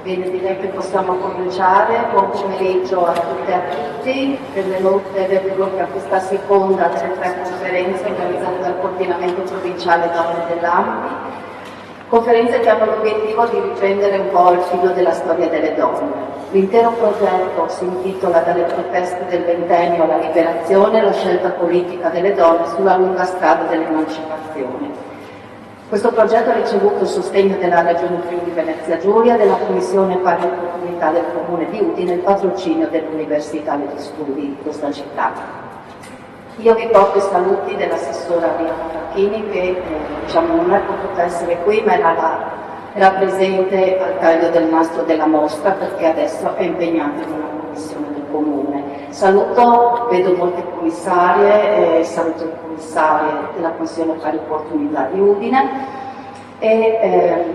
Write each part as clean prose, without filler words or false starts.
Bene, direi che possiamo cominciare. Buon pomeriggio a tutte e a tutti. Benvenuti a questa seconda delle 3 conferenze organizzate dal Coordinamento Provinciale Donne dell'AMPI. Conferenze che hanno l'obiettivo di riprendere un po' il filo della storia delle donne. L'intero progetto si intitola Dalle proteste del ventennio alla liberazione, la scelta politica delle donne sulla lunga strada dell'emancipazione. Questo progetto ha ricevuto il sostegno della Regione Friuli Venezia Giulia, della Commissione Pari Opportunità del Comune di Udine e il patrocinio dell'Università degli Studi di questa città. Io vi porto i saluti dell'assessora Arianna Facchini che non è potuta essere qui, ma era presente al taglio del nastro della mostra perché adesso è impegnata in una commissione del Comune. Saluto, vedo molte commissarie, saluto le commissarie della Commissione Pari Opportunità di Udine e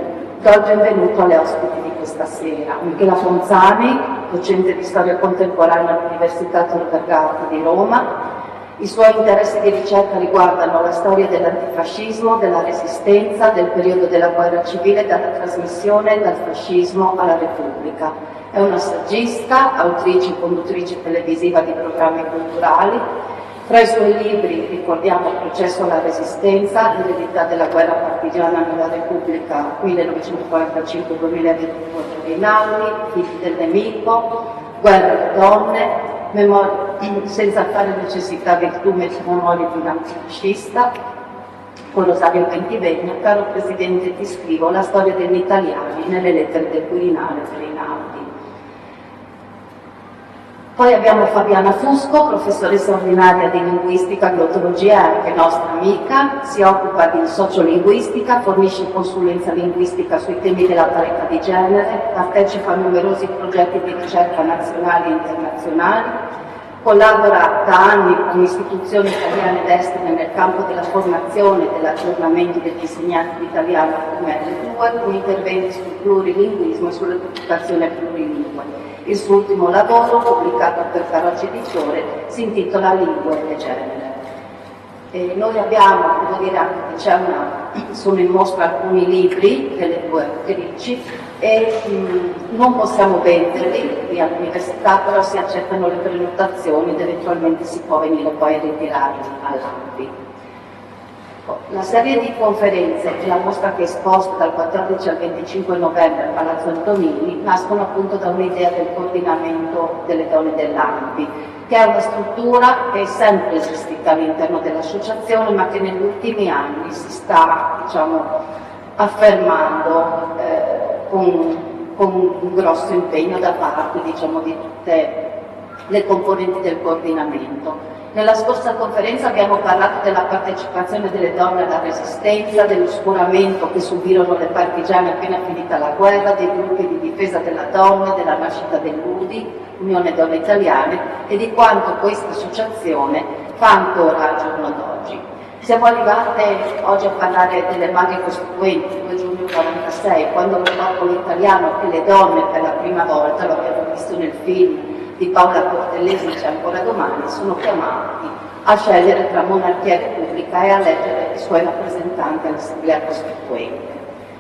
do il benvenuto alle ospiti di questa sera. Michela Fonzani, docente di storia contemporanea all'Università Tor Vergata di Roma. I suoi interessi di ricerca riguardano la storia dell'antifascismo, della resistenza, del periodo della guerra civile, dalla trasmissione dal fascismo alla Repubblica. È una saggista, autrice e conduttrice televisiva di programmi culturali. Tra i suoi libri ricordiamo Il processo alla resistenza, l'eredità della guerra partigiana nella Repubblica 1945-2024 di Einaudi, Figli del nemico, Guerra alle donne, senza fare necessità virtù memoria di un antifascista, con Rosario Bentivegna, Caro Presidente ti scrivo la storia degli italiani nelle lettere del Quirinale per Einaudi. Poi abbiamo Fabiana Fusco, professoressa ordinaria di linguistica e glottologia, è anche nostra amica, si occupa di sociolinguistica, fornisce consulenza linguistica sui temi della parità di genere, partecipa a numerosi progetti di ricerca nazionali e internazionali, collabora da anni con istituzioni italiane ed estere nel campo della formazione e dell'aggiornamento degli insegnanti di italiano come L2, con interventi sul plurilinguismo e sull'educazione plurilingue. Il suo ultimo lavoro, pubblicato per Carocci Editore, si intitola Lingue e genere. E noi abbiamo, devo dire anche che sono in mostra alcuni libri delle 2 autrici e non possiamo venderli qui all'università, però si accettano le prenotazioni ed eventualmente si può venire poi a ritirarli all'AMPI. La serie di conferenze e la mostra che è esposta dal 14 al 25 novembre a Palazzo Antonini nascono appunto da un'idea del coordinamento delle donne dell'AMPI, che è una struttura che è sempre esistita all'interno dell'associazione ma che negli ultimi anni si sta affermando con un grosso impegno da parte di tutte le componenti del coordinamento. Nella scorsa conferenza abbiamo parlato della partecipazione delle donne alla resistenza, dell'oscuramento che subirono le partigiane appena finita la guerra, dei gruppi di difesa della donna, della nascita dell'UDI, Unione Donne Italiane, e di quanto questa associazione fa ancora al giorno d'oggi. Siamo arrivate oggi a parlare delle madri costituenti, 2 giugno 1946, quando il popolo italiano e le donne per la prima volta, lo abbiamo visto nel film di Paola Cortellesi, C'è ancora domani, sono chiamati a scegliere tra monarchia e repubblica e a eleggere i suoi rappresentanti all'Assemblea Costituente.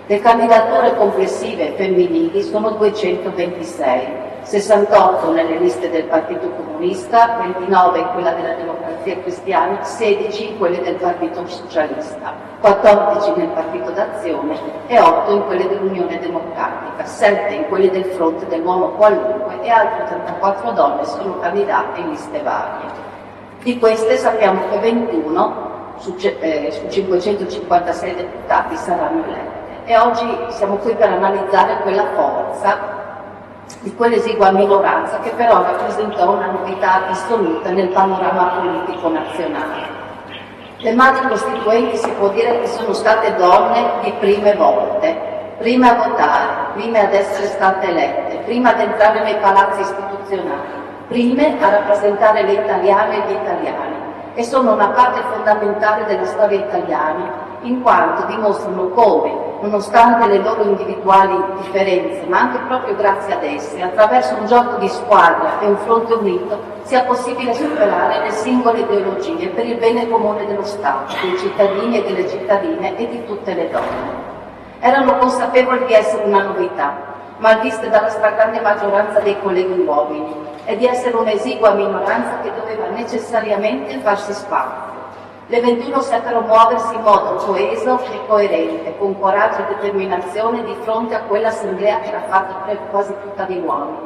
Le candidature complessive femminili sono 226, 68 nelle liste del Partito Comunista, 29 in quella della Democrazia Cristiana, 16 in quelle del Partito Socialista, 14 nel Partito d'Azione e 8 in quelle dell'Unione Democratica, 7 in quelle del Fronte dell'Uomo Qualunque e altre 34 donne sono candidate in liste varie. Di queste sappiamo che 21 su 556 deputati saranno elette. E oggi siamo qui per analizzare quella forza di quell'esigua minoranza che però rappresentò una novità assoluta nel panorama politico nazionale. Le madri costituenti si può dire che sono state donne di prime volte, prime a votare, prime ad essere state elette, prime ad entrare nei palazzi istituzionali, prime a rappresentare le italiane e gli italiani, e sono una parte fondamentale della storia italiana in quanto dimostrano come, nonostante le loro individuali differenze, ma anche proprio grazie ad esse, attraverso un gioco di squadra e un fronte unito, sia possibile superare le singole ideologie per il bene comune dello Stato, dei cittadini e delle cittadine e di tutte le donne. Erano consapevoli di essere una novità, malviste dalla stragrande maggioranza dei colleghi uomini, e di essere un'esigua minoranza che doveva necessariamente farsi spazio. Le 21 seppero muoversi in modo coeso e coerente, con coraggio e determinazione di fronte a quell'assemblea che era fatta quasi tutta di uomini,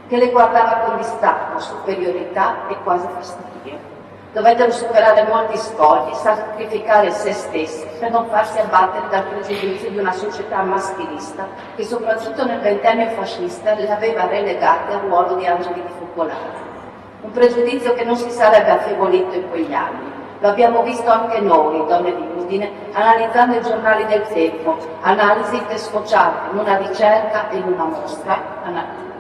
che le guardava con distacco, superiorità e quasi fastidio. Dovettero superare molti scogli, sacrificare se stessi per non farsi abbattere dal pregiudizio di una società maschilista che soprattutto nel ventennio fascista le aveva relegate al ruolo di angeli di focolare. Un pregiudizio che non si sarebbe affievolito in quegli anni. Lo abbiamo visto anche noi, donne di Udine, analizzando i giornali del tempo, analisi che sfociava in una ricerca e in una mostra.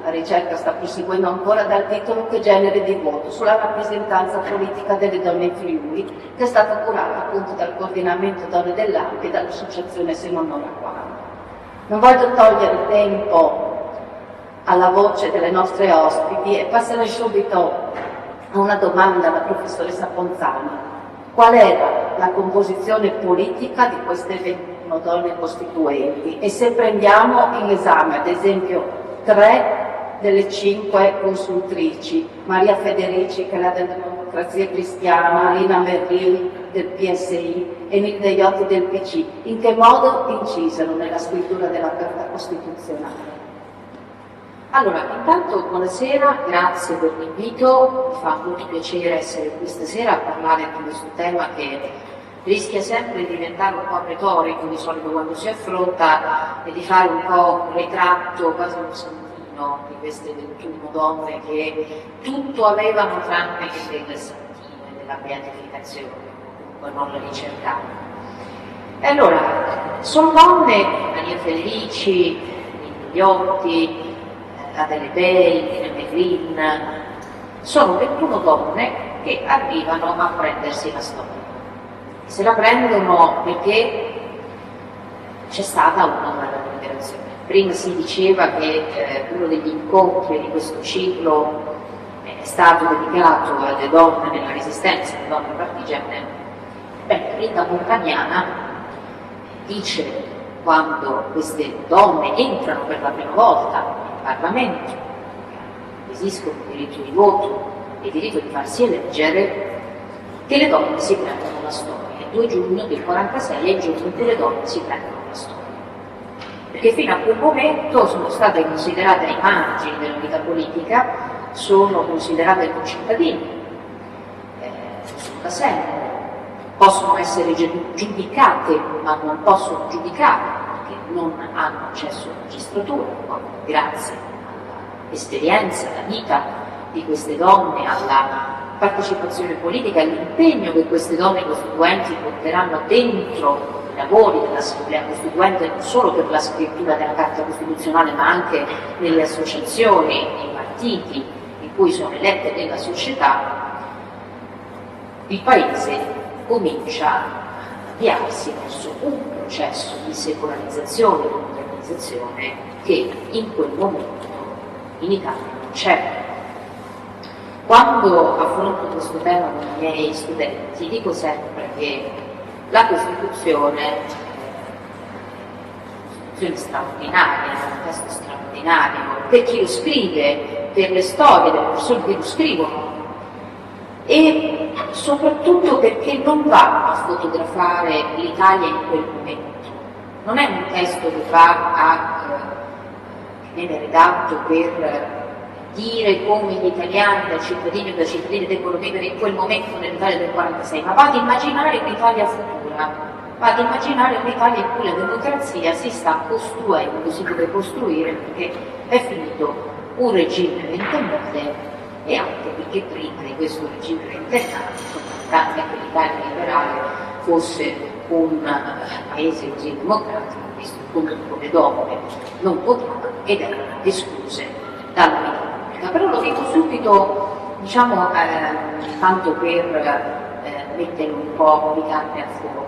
La ricerca sta proseguendo ancora dal titolo Che genere di voto sulla rappresentanza politica delle donne in Friuli, che è stata curata appunto dal coordinamento Donne dell'Ampi e dall'associazione Se non ora quando. Non voglio togliere tempo alla voce delle nostre ospiti e passerei subito a una domanda alla professoressa Ponzani. Qual era la composizione politica di queste 21 donne costituenti? E se prendiamo in esame, ad esempio, 3 delle 5 consultrici, Maria Federici, che è la della Democrazia Cristiana, Lina Merlin del PSI e Nilde Iotti del PC, in che modo incisero nella scrittura della Carta Costituzionale? Allora, intanto buonasera, grazie per l'invito, mi fa molto piacere essere qui stasera a parlare di questo tema che rischia sempre di diventare un po' retorico di solito quando si affronta e di fare un po' un ritratto, quasi un santino di queste 21 donne che tutto avevano tranne che delle santine, della beatificazione, comunque non le ricercavano. E allora, sono donne, Maria Federici, Iotti, Adele Bei, Merlin, sono 21 donne che arrivano a prendersi la storia. Se la prendono perché c'è stata una nuova liberazione. Prima si diceva che uno degli incontri di questo ciclo è stato dedicato alle donne nella resistenza, alle donne partigiane. Rita Montagnana dice, quando queste donne entrano per la prima volta in Parlamento, acquisiscono il diritto di voto e il diritto di farsi eleggere, che le donne si prendono la storia. Il 2 giugno del 46 è il giorno in cui le donne si prendono la storia. Perché fino a quel momento sono state considerate ai margini della vita politica, sono considerate concittadini, sono da sempre, possono essere giudicate, ma non possono giudicare perché non hanno accesso alla magistratura, grazie all'esperienza, alla vita di queste donne, alla partecipazione politica, all'impegno che queste donne costituenti porteranno dentro i lavori dell'Assemblea Costituente, non solo per la scrittura della Carta Costituzionale, ma anche nelle associazioni, nei partiti in cui sono elette nella società, il Paese comincia a avviarsi verso un processo di secolarizzazione e di modernizzazione che in quel momento in Italia non c'era. Quando affronto questo tema con i miei studenti dico sempre che la Costituzione è una straordinaria, è un testo straordinario per chi lo scrive, per le storie delle persone che lo scrivono e soprattutto perché non va a fotografare l'Italia in quel momento. Non è un testo che viene redatto per dire come gli italiani, da cittadini o da cittadini, devono vivere in quel momento nell'Italia del 46, ma va ad immaginare un'Italia futura, va ad immaginare un'Italia in cui la democrazia si sta costruendo, si deve costruire perché è finito un regime ventennale e anche perché prima di questo regime ventennale, nonostante che l'Italia liberale fosse un paese così democratico, visto come le donne non votavano ed erano escluse dalla vita. Però lo dico subito, diciamo, tanto per mettere un po' di carne al fuoco.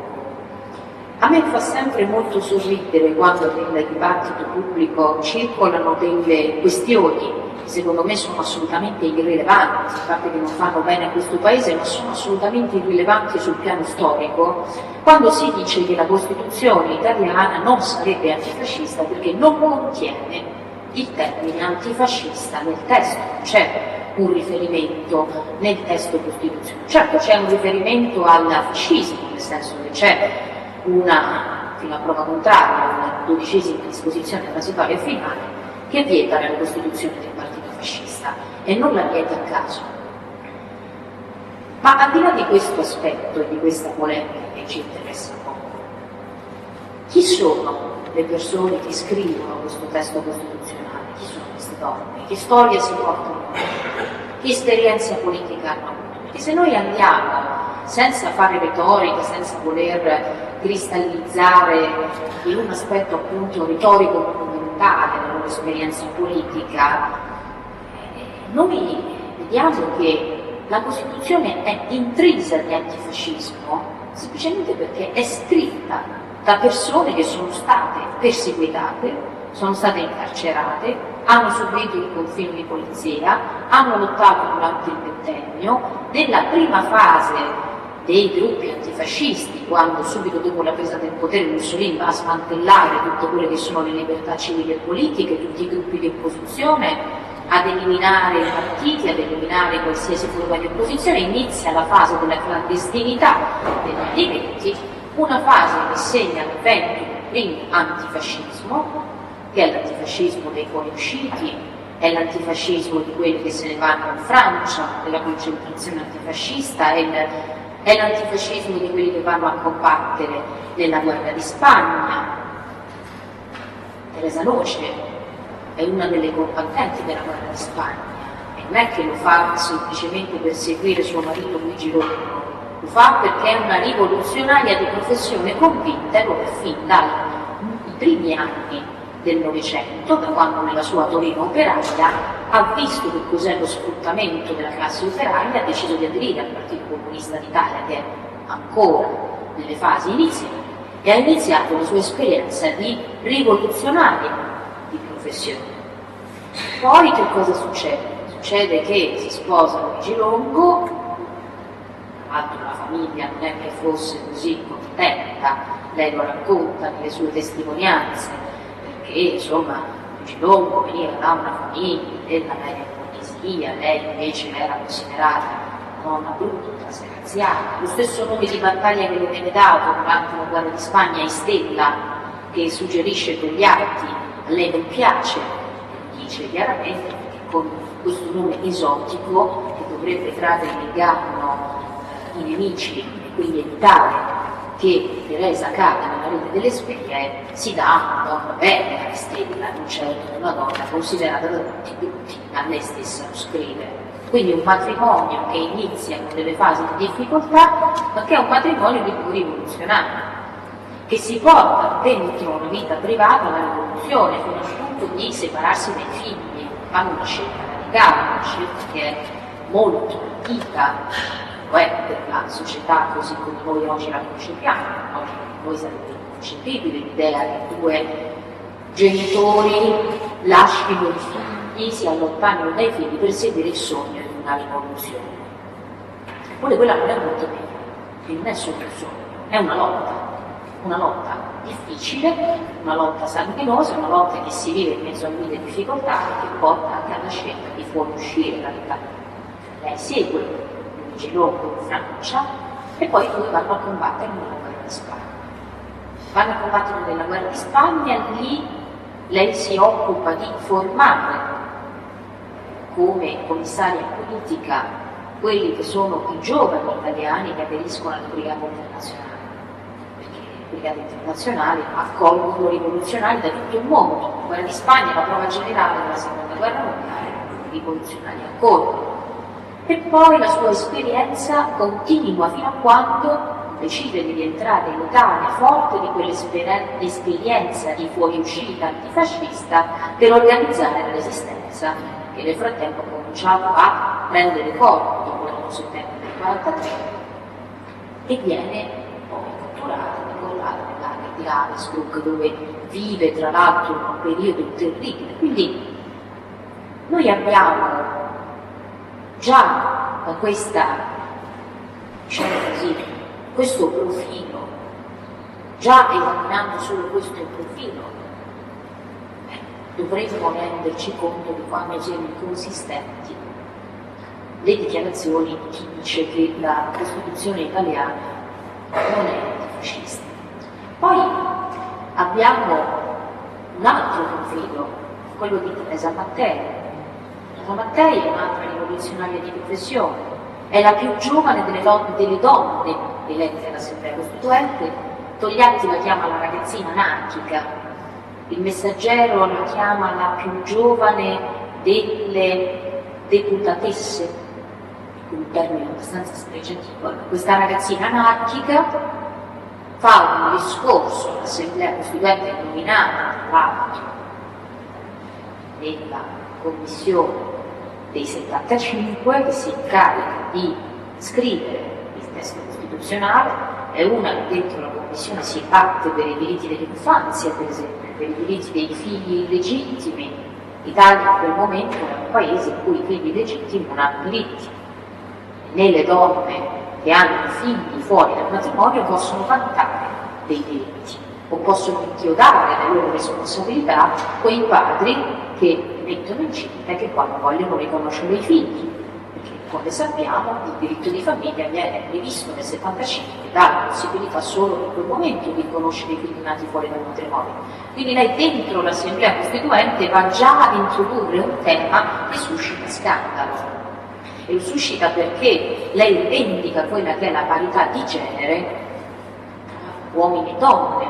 A me fa sempre molto sorridere quando nel dibattito pubblico circolano delle questioni che secondo me sono assolutamente irrilevanti, a parte che non fanno bene a questo Paese, ma sono assolutamente irrilevanti sul piano storico, quando si dice che la Costituzione italiana non sarebbe antifascista perché non contiene il termine antifascista nel testo, non c'è un riferimento nel testo costituzionale. Certo c'è un riferimento al fascismo, nel senso che c'è una, fino a prova contraria, una 12ª disposizione transitoria finale che vieta la costituzione del partito fascista e non la vieta a caso. Ma al di là di questo aspetto e di questa polemica che ci interessa poco, chi sono le persone che scrivono questo testo costituzionale? Chi sono queste donne? Che storia si portano? Che esperienza politica hanno avuto? Perché se noi andiamo senza fare retorica, senza voler cristallizzare in un aspetto appunto retorico fondamentale la loro esperienza politica, noi vediamo che la Costituzione è intrisa di antifascismo semplicemente perché è scritta da persone che sono state perseguitate, sono state incarcerate, hanno subito il confino di polizia, hanno lottato durante il ventennio. Nella prima fase dei gruppi antifascisti, quando subito dopo la presa del potere Mussolini va a smantellare tutte quelle che sono le libertà civili e politiche, tutti i gruppi di opposizione, ad eliminare i partiti, ad eliminare qualsiasi forma di opposizione, inizia la fase della clandestinità degli anni 20, una fase che segna l'avvento del primo antifascismo, che è l'antifascismo dei fuoriusciti, è l'antifascismo di quelli che se ne vanno in Francia, della concentrazione antifascista, è l'antifascismo di quelli che vanno a combattere nella guerra di Spagna. Teresa Noce è una delle combattenti della guerra di Spagna e non è che lo fa semplicemente per seguire suo marito Luigi Longo, lo fa perché è una rivoluzionaria di professione convinta e lo è fin dai primi anni del Novecento, da quando nella sua Torino operaia ha visto che cos'è lo sfruttamento della classe operaia, ha deciso di aderire al Partito Comunista d'Italia, che è ancora nelle fasi iniziali, e ha iniziato la sua esperienza di rivoluzionaria di professione. Poi che cosa succede? Succede che si sposa Luigi Longo, tra l'altro la famiglia non è che fosse così contenta, lei lo racconta nelle sue testimonianze, perché insomma Luigi Longo veniva da una famiglia della media borghesia, lei invece era considerata una donna brutta, sgraziata. Lo stesso nome di battaglia che le viene dato durante la guerra di Spagna è Stella, che suggerisce quegli atti, a lei non piace, dice chiaramente, perché con questo nome esotico che dovrebbe trarre in inganno i nemici e quindi evitare che Teresa cada nella rete delle spie, si dà una donna bella, Stella, non certo una donna considerata da tutti bruttina, lei stessa lo scrive. Quindi un matrimonio che inizia con delle fasi di difficoltà, ma che è un matrimonio di più rivoluzionario, che si porta dentro una vita privata alla rivoluzione, fino al punto di separarsi dai figli, fanno una scelta radicale, una scelta che è molto antica, per la società così come noi oggi la concepiamo. Oggi per noi sarebbe inconcepibile l'idea che due genitori lasciino i figli, si allontanino dai figli per seguire il sogno di una rivoluzione. Eppure quella non è un'utopia, che non è solo un sogno, è una lotta difficile, una lotta sanguinosa, una lotta che si vive in mezzo a mille difficoltà e che porta anche alla scelta di fuoriuscire dall'Italia. Lei segue Luigi Longo in Francia e poi dove vanno a combattere nella guerra di Spagna. Vanno a combattere nella guerra di Spagna, lì lei si occupa di formare come commissaria politica quelli che sono i giovani italiani che aderiscono alla Brigata Internazionale. Brigate internazionali accolgono rivoluzionari da tutto il mondo. La guerra di Spagna è la prova generale della seconda guerra mondiale, rivoluzionari ancora. E poi la sua esperienza continua fino a quando decide di rientrare in Italia forte di quell'esperienza di fuoriuscita antifascista per organizzare la resistenza che nel frattempo ha cominciato a prendere corpo dopo l'8 settembre del 1943 e viene poi catturata nel lager di Ravensbrück, dove vive tra l'altro un periodo terribile. Quindi noi abbiamo già da questa, diciamo così, questo profilo, già esaminando solo questo profilo, dovremmo renderci conto di quanto siano inconsistenti le dichiarazioni di chi dice che la Costituzione italiana non è antifascista. Poi abbiamo un altro profilo, quello di Teresa Mattei. Teresa Mattei è un'altra rivoluzionaria di professione, è la più giovane delle donne elette all'Assemblea Costituente. Togliatti la chiama la ragazzina anarchica, il Messaggero la chiama la più giovane delle deputatesse, un termine abbastanza sprecativo. Questa ragazzina anarchica fa un discorso all'Assemblea Costituente nominata tra l'altro nella commissione dei 75 che si incarica di scrivere il testo costituzionale. È una che dentro la commissione si batte per i diritti dell'infanzia, per esempio, per i diritti dei figli illegittimi. L'Italia in quel momento era un paese in cui i figli illegittimi non hanno diritti, né le donne che hanno figli fuori dal matrimonio possono vantare dei diritti o possono inchiodare le loro responsabilità quei padri che mettono incinta e che poi non vogliono riconoscere i figli, perché come sappiamo il diritto di famiglia viene previsto nel 75 e dà la possibilità solo in quel momento di riconoscere i figli nati fuori dal matrimonio. Quindi lei dentro l'Assemblea Costituente va già ad introdurre un tema che suscita scandalo. E lo suscita perché lei rivendica quella che è la parità di genere tra uomini e donne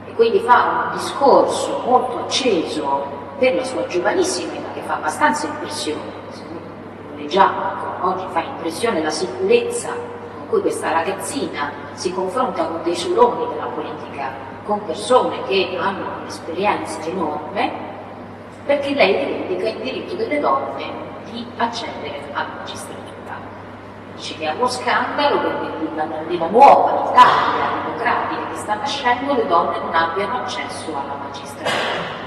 e quindi fa un discorso molto acceso per la sua giovanissima età che fa abbastanza impressione, se lo leggiamo oggi fa impressione la sicurezza con cui questa ragazzina si confronta con dei soloni della politica, con persone che hanno un'esperienza enorme, perché lei rivendica il diritto delle donne di accedere alla magistratura. Dice che è uno scandalo perché nella nuova Italia democratica che sta nascendo le donne non abbiano accesso alla magistratura.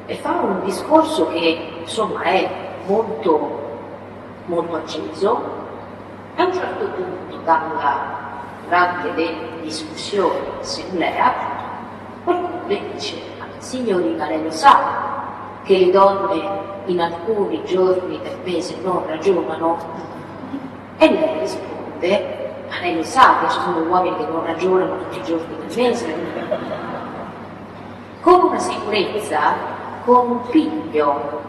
E fa un discorso che insomma è molto, molto acceso. A un certo punto, durante le discussioni in assemblea, qualcuno le dice: ma signorina, lei lo sa che le donne in alcuni giorni del mese non ragionano? E lei risponde: ma lei lo sa che ci sono uomini che non ragionano tutti i giorni del mese? Con una sicurezza, con un piglio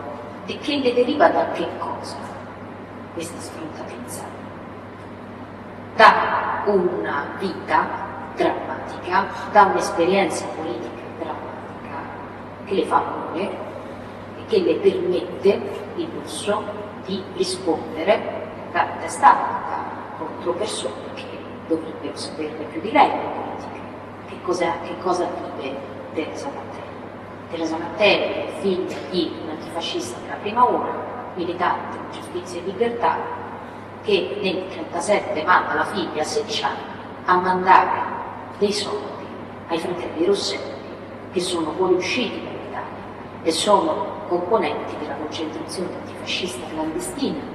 di che le deriva da che cosa? Questa sfrontatezza da una vita drammatica, da un'esperienza politica drammatica che le fa onore, che le permette il lusso di rispondere da testa alta contro persone che dovrebbero saperne più di lei in politica. Che cosa vive Teresa Mattei? Teresa Mattei è figlia di un antifascista della prima ora, militante di giustizia e libertà, che nel 1937 manda la figlia a 16 anni a mandare dei soldi ai fratelli Rosselli, che sono fuoriusciti dall'Italia e sono componenti della concentrazione antifascista clandestina.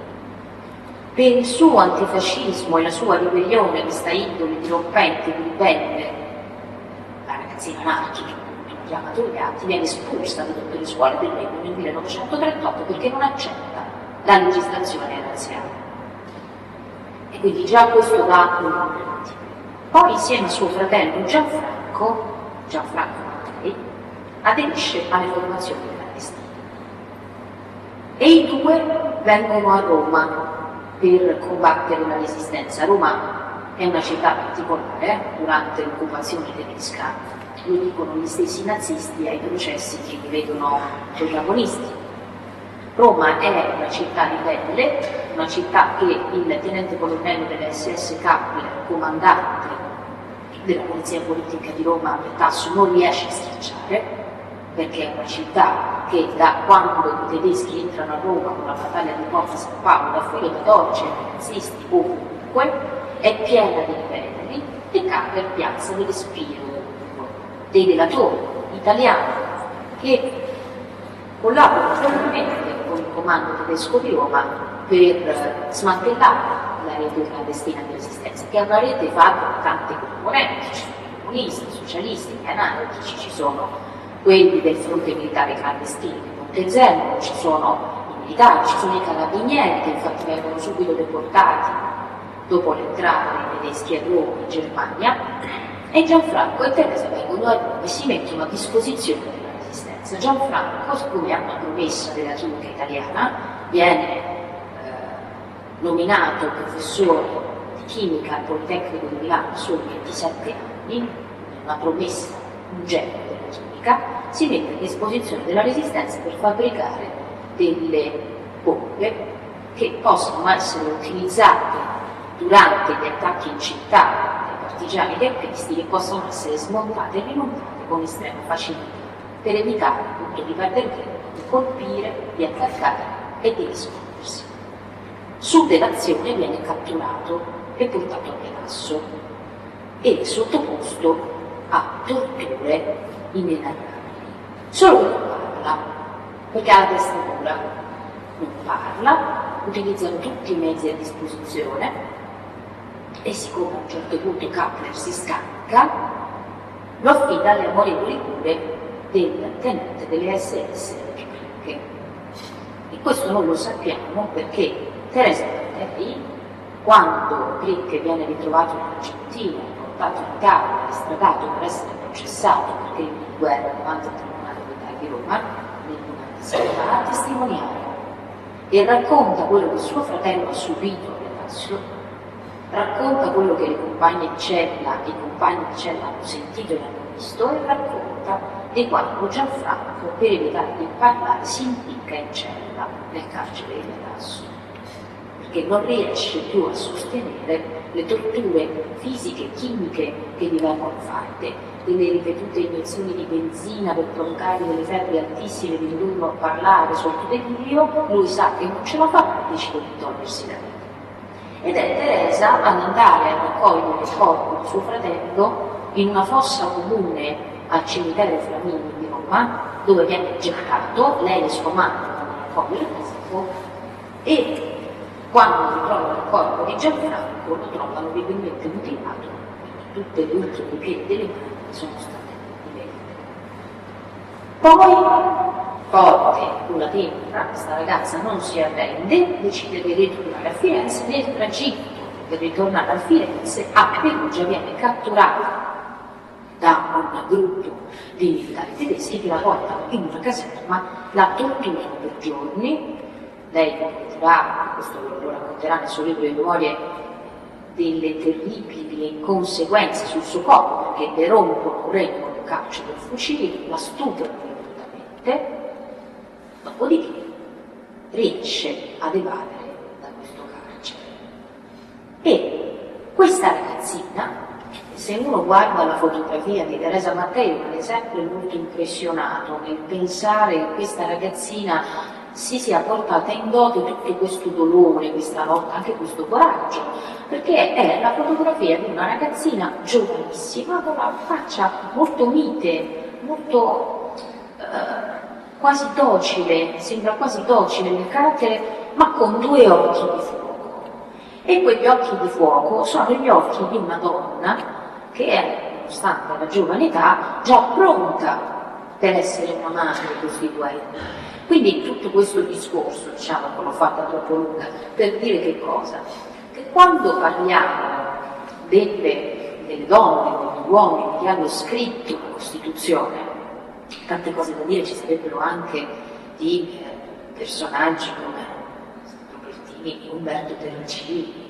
Per il suo antifascismo e la sua ribellione, questa indole dirompente, di ribelle, la ragazzina anarchica, come chiama Togliatti, viene espulsa da tutte le scuole del regno nel 1938 perché non accetta la legislazione razziale. E quindi già questo dà un problema. Poi insieme a suo fratello Gianfranco Mattei, aderisce alle formazioni clandestine. E i due vengono a Roma per combattere la resistenza. Roma è una città particolare, durante l'occupazione tedesca, lo dicono gli stessi nazisti ai processi che li vedono protagonisti. Roma è una città ribelle, una città che il tenente colonnello dell'SS Kappler, comandante della polizia politica di Roma, Tasso, non riesce a schiacciare, perché è una città che da quando i tedeschi entrano a Roma con la battaglia di Porta San Paolo, da Filo da Torce, ai nazisti, ovunque, è piena di ribelli, e Kappler piazza delle spie dei delatori italiani che collaborano fortemente con il comando tedesco di Roma per smantellare la rete clandestina di resistenza, che è una rete fatta da tante componenti, ci sono comunisti, socialisti, anarchici, ci sono quelli del fronte militare clandestino di Montezemolo, ci sono i militari, ci sono i carabinieri che infatti vengono subito deportati dopo l'entrata dei tedeschi a Roma in Germania, e Gianfranco e Teresa vengono a Roma e si mettono a disposizione della resistenza. Gianfranco, come a una promessa della giunta italiana, viene nominato professore di chimica al Politecnico di Milano a soli 27 anni, una promessa urgente della chimica, si mette a disposizione della resistenza per fabbricare delle bombe che possano essere utilizzate durante gli attacchi in città dai partigiani teppisti, che possono essere smontate e rimontate con estrema facilità per evitare appunto di perdere tempo, di colpire, di attaccare e di rispondersi. Su delazione viene catturato e portato a Menasso e sottoposto a torture inenarrabili. Solo che non parla, perché ha la testa dura, non parla, utilizzano tutti i mezzi a disposizione e siccome a un certo punto Kappler si stanca, lo affida alle amorevoli cure del tenente delle SS Ricche. E questo non lo sappiamo perché Teresa Mattei, quando Ricche viene ritrovato in Argentina, portato in Italia, estradato per essere processato per crimini di guerra davanti al Tribunale militare di Roma, nel 1996, va a testimoniare e racconta quello che suo fratello ha subito a Menasso, racconta quello che le compagne di cella e i compagni di cella hanno sentito e hanno visto, e racconta di quando Gianfranco, per evitare di parlare, si impicca in cella nel carcere di Menasso, perché non riesce più a sostenere le torture fisiche e chimiche che gli vengono fatte, delle ripetute iniezioni di benzina per provocargli delle febbri altissime, di indurlo a parlare sotto delirio. Lui sa che non ce la fa e decide di togliersi la vita. Ed è Teresa ad andare a raccogliere il corpo di suo fratello in una fossa comune al cimitero Flamini di Roma, dove viene gettato, lei e sua madre vanno a raccogliere il corpo, e quando ritrovano il corpo di Gianfranco lo trovano virilmente mutilato, tutte le ultime piedi delle mani sono state rivelate. Poi, forte con la tempra, questa ragazza non si arrende, decide di ritornare a Firenze. Nel tragitto per ritornare a Firenze, a Perugia viene catturata da un gruppo di militari tedeschi che la portano in una caserma, la torturano per giorni. Lei racconterà, questo lo racconterà nel suo libro di memorie, delle terribili conseguenze sul suo corpo, perché le rompono un rene con il calcio del fucile, la stuprano ripetutamente, dopodiché riesce ad evadere da questo carcere. E questa ragazzina, se uno guarda la fotografia di Teresa Mattei, rimane sempre molto impressionato nel pensare che questa ragazzina si sia portata in dote tutto questo dolore, questa lotta, anche questo coraggio, perché è la fotografia di una ragazzina giovanissima con la faccia molto mite, molto quasi docile, sembra quasi docile nel carattere, ma con due occhi di fuoco. E quegli occhi di fuoco sono gli occhi di una donna che è, nonostante la giovane età, già pronta per essere una madre costituente. Quindi tutto questo discorso, diciamo che l'ho fatta troppo lunga, per dire che cosa? Che quando parliamo delle donne, degli uomini che hanno scritto la Costituzione, tante cose da dire ci sarebbero anche di personaggi come Robertini, Umberto Terracini,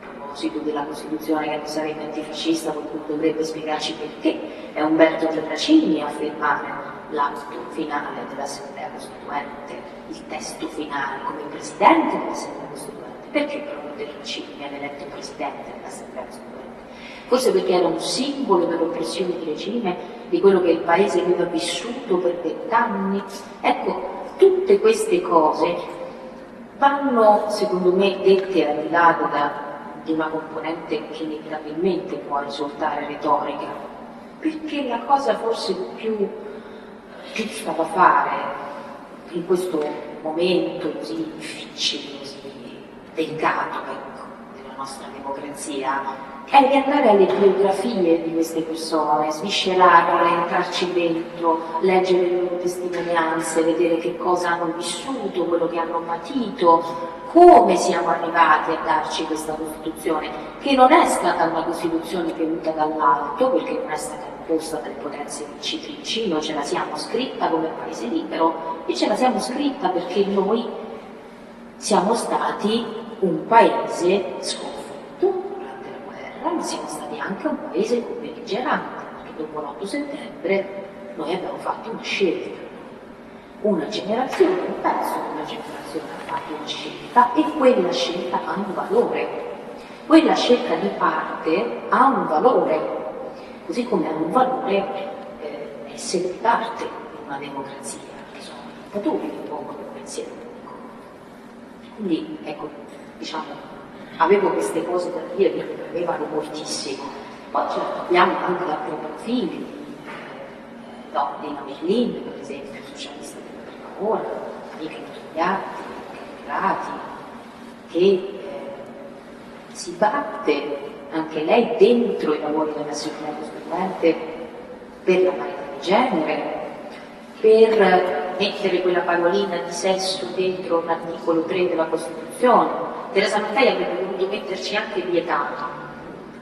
a proposito della Costituzione che non sarebbe antifascista, qualcuno dovrebbe spiegarci perché è Umberto Terracini a firmare l'atto finale dell'Assemblea Costituente, il testo finale come presidente dell'Assemblea Costituente. Perché proprio Terracini viene eletto presidente dell'Assemblea Costituente? Forse perché era un simbolo dell'oppressione di regime, di quello che il paese aveva vissuto per 20 anni. Ecco, tutte queste cose vanno, secondo me, dette al di là di una componente che inevitabilmente può risultare retorica, perché la cosa forse più giusta da fare in questo momento così difficile, così delicato, ecco, della nostra democrazia, è di andare alle biografie di queste persone, sviscerarle, entrarci dentro, leggere le loro testimonianze, vedere che cosa hanno vissuto, quello che hanno patito, come siamo arrivati a darci questa Costituzione, che non è stata una Costituzione venuta dall'alto, perché non è stata imposta dalle potenze vincitrici, noi ce la siamo scritta come paese libero e ce la siamo scritta perché noi siamo stati un paese sconfitto durante la guerra, ma siamo stati anche un paese belligerante, perché dopo l'8 settembre noi abbiamo fatto una scelta. Una generazione, un pezzo di una generazione ha fatto una scelta e quella scelta ha un valore. Quella scelta di parte ha un valore, così come ha un valore essere di parte in una democrazia, che sono i dittatori che pongono il pensiero unico. Quindi, ecco, diciamo, avevo queste cose da dire che mi avevano moltissimo. Poi certo, abbiamo anche altri profili, Dina Merlin, per esempio, socialista della prima ora, amica di Togliatti, Grati, che si batte anche lei dentro i lavori dell'Assemblea Costituente per la parità di genere, per mettere quella parolina di sesso dentro l'articolo 3 della Costituzione. Teresa Mattei avrebbe voluto metterci anche vietato,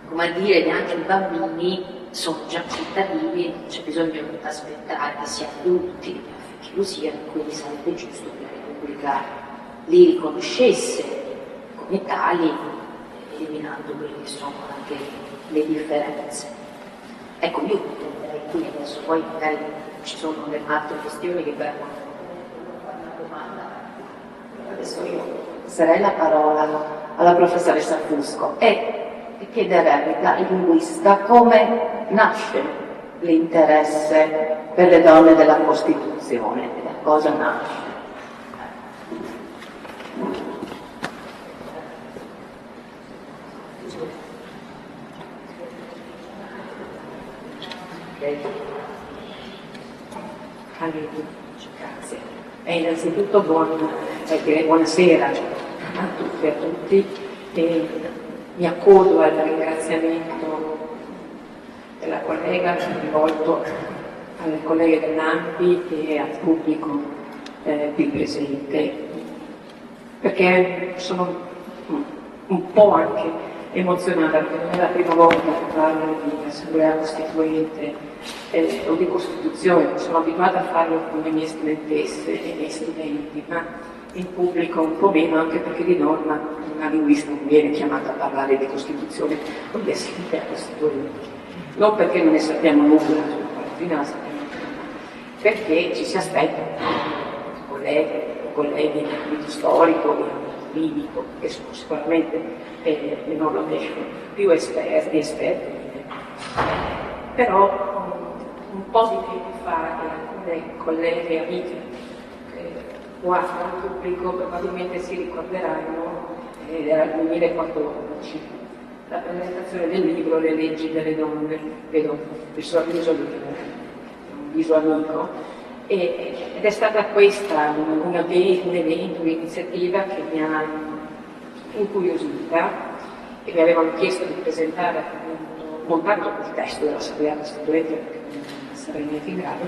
come a dire che anche i bambini sono già cittadini, non c'è bisogno di aspettare che siano adulti affinché lo siano, quindi sarebbe giusto che la Repubblica li riconoscesse come tali, eliminando quelle che sono anche le differenze. Ecco, io continuerei qui adesso, poi magari ci sono le altre questioni che vengono fare una domanda. Adesso io passerei la parola alla professoressa Fusco e chiederei al linguista come nasce l'interesse per le donne della Costituzione, da cosa nasce. Grazie. E innanzitutto buonasera a tutte e a tutti. Mi accodo al ringraziamento della collega rivolto alle colleghe dell'ANPI e al pubblico qui presente, perché sono un po' anche emozionata, perché non è la prima volta che parlo di Assemblea Costituente o di Costituzione. Sono abituata a farlo con le mie studentesse e i miei studenti, ma in pubblico un po' meno, anche perché di norma una linguista non viene chiamata a parlare di Costituzione o di Assemblea Costituente. Non perché non ne sappiamo nulla, fino a sappiamo perché ci si aspetta colleghe o colleghi di ambito storico, giuridico, che sono sicuramente non lo dico, più esperti, però un po' di tempo fa alcune colleghe e amiche qua al pubblico probabilmente si ricorderanno, era il 2014, la presentazione del libro Le leggi delle donne, vedo il sorriso di un viso amico, ed è stata questa un evento, un'iniziativa che mi ha incuriosita e mi avevano chiesto di presentare appunto, non tanto il testo dell'Assemblea Costituente, perché non sarei neanche in grado,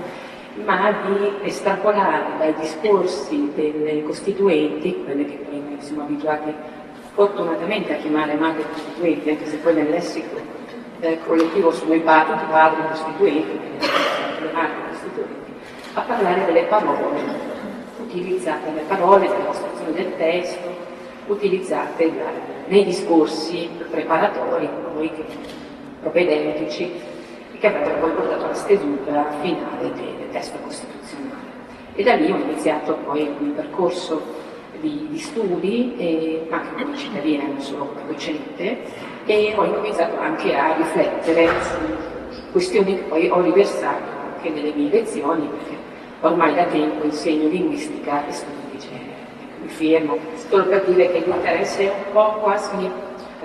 ma di estrapolare dai discorsi delle costituenti, quelle che poi noi siamo abituati fortunatamente a chiamare madri costituenti, anche se poi nel lessico collettivo sono i padri costituenti, le madri costituenti, a parlare delle parole utilizzate, le parole nella costruzione del testo, utilizzate nei discorsi preparatori, propedeutici, che avrebbero poi portato alla stesura finale del testo costituzionale. E da lì ho iniziato poi un percorso di studi, anche come cittadina, non solo come docente, e ho iniziato anche a riflettere su questioni che poi ho riversato anche nelle mie lezioni, perché ormai da tempo insegno linguistica e studi di genere. Mi fermo solo per dire che l'interesse è un po' quasi,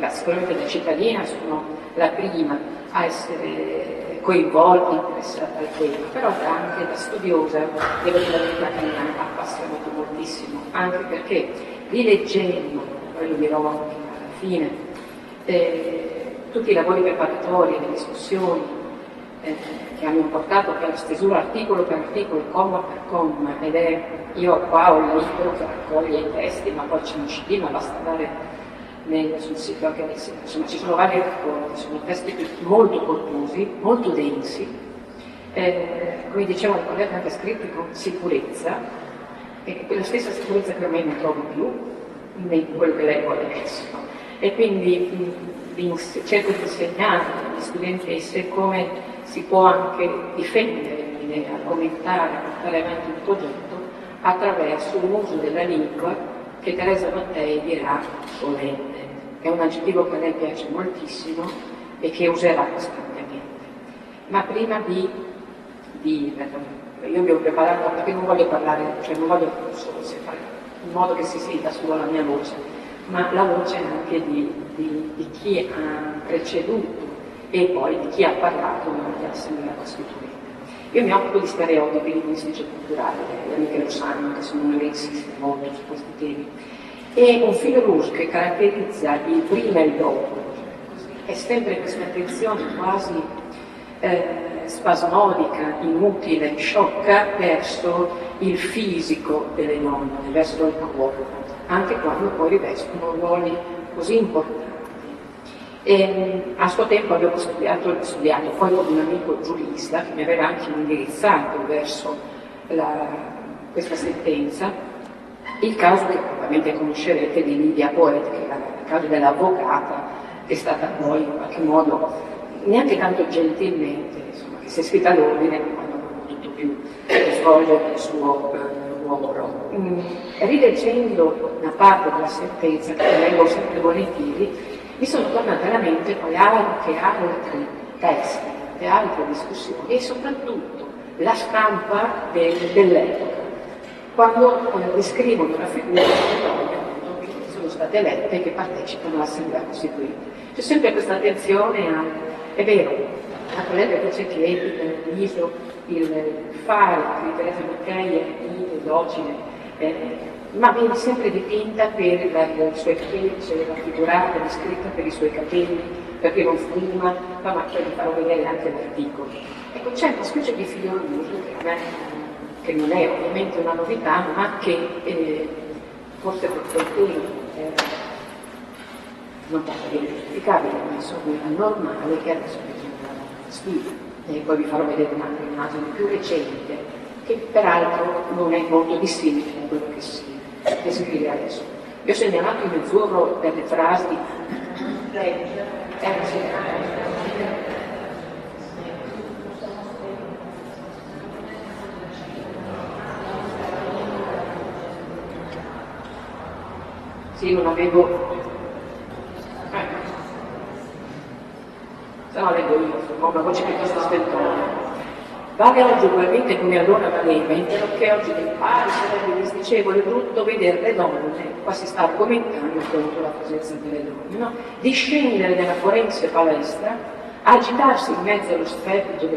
sicuramente da cittadina sono la prima a essere coinvolta, interessata al tema, però anche da studiosa devo dire la verità che mi ha appassionato moltissimo, anche perché rileggendo, poi lo dirò anche alla fine, tutti i lavori preparatori, le discussioni che hanno portato alla stesura articolo per articolo, comma per comma, io qua ho il libro che raccoglie i testi, ma poi c'è un CD, ma basta andare sul sito anche del sito. Insomma, ci sono vari racconti, sono testi molto corposi, molto densi, come diceva il collega, anche scritti con sicurezza, e quella stessa sicurezza che ormai non trovo più in quello che leggo adesso. E quindi cerco di insegnare agli studentesse come si può anche difendere l'idea, argomentare, portare avanti un progetto attraverso l'uso della lingua che Teresa Mattei dirà solenne. È un aggettivo che a lei piace moltissimo e che userà costantemente. Ma prima io vi ho preparato, perché non voglio parlare, cioè non voglio solo fare in modo che si senta solo la mia voce, ma la voce anche di chi ha preceduto e poi di chi ha parlato durante l'Assemblea Costituente. Io mi occupo di stereotipi linguistici e culturali, le amiche lo sanno, che sono una che insiste molto su questi temi. E un filo rouge che caratterizza il prima e il dopo è sempre questa attenzione quasi spasmodica, inutile, sciocca verso il fisico delle donne, verso il corpo, anche quando poi rivestono ruoli così importanti. A suo tempo avevo studiato poi con un amico giurista che mi aveva anche indirizzato verso questa sentenza, il caso che probabilmente conoscerete di Lidia Poet, che è il caso dell'avvocata che è stata poi in qualche modo, neanche tanto gentilmente, insomma, che si è scritta all'ordine quando non ha potuto più svolgere il suo lavoro. Rileggendo una parte della sentenza, che leggo sempre volentieri, mi sono tornate alla mente poi anche altri testi, e altre discussioni e soprattutto la stampa dell'epoca, quando descrivono la figura delle donne che sono state elette e che partecipano all'Assemblea Costituente. C'è sempre questa attenzione è vero, la collega dice che il fare di Teresa Mattei è docile, ma viene sempre dipinta per le sue frecce, raffigurata, descritta per i suoi capelli, perché non fuma, ma poi vi farò vedere anche l'articolo. Ecco, c'è una specie di filo rouge che non è ovviamente una novità, ma che forse per quel tempo non posso dire giustificabile, ma insomma era normale che adesso bisogna sfida. E poi vi farò vedere un'altra immagine più recente, che peraltro non è molto dissimile da quello che si descrive adesso. Vi ho segnalato in azzurro delle frasi. Sì, non avevo. Se no leggo io, ho una voce piuttosto stentoria. Vale oggi ugualmente come allora valeva, in quello che oggi del pari sarebbe disdicevole e brutto vedere le donne, qua si sta argomentando contro la presenza delle donne, no? Discendere nella forense palestra, agitarsi in mezzo allo strepito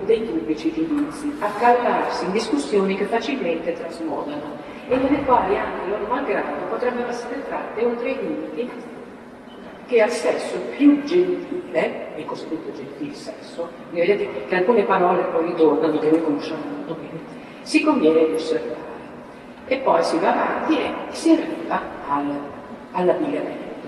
dei pubblici giudizi, accaldarsi in discussioni che facilmente trasmodano e nelle quali anche loro malgrado potrebbero essere tratte oltre i limiti che al sesso più gentile, il cosiddetto gentil sesso, vedete che alcune parole poi ritornano che noi conosciamo molto bene, si conviene di osservare. E poi si va avanti e si arriva all'abbigliamento.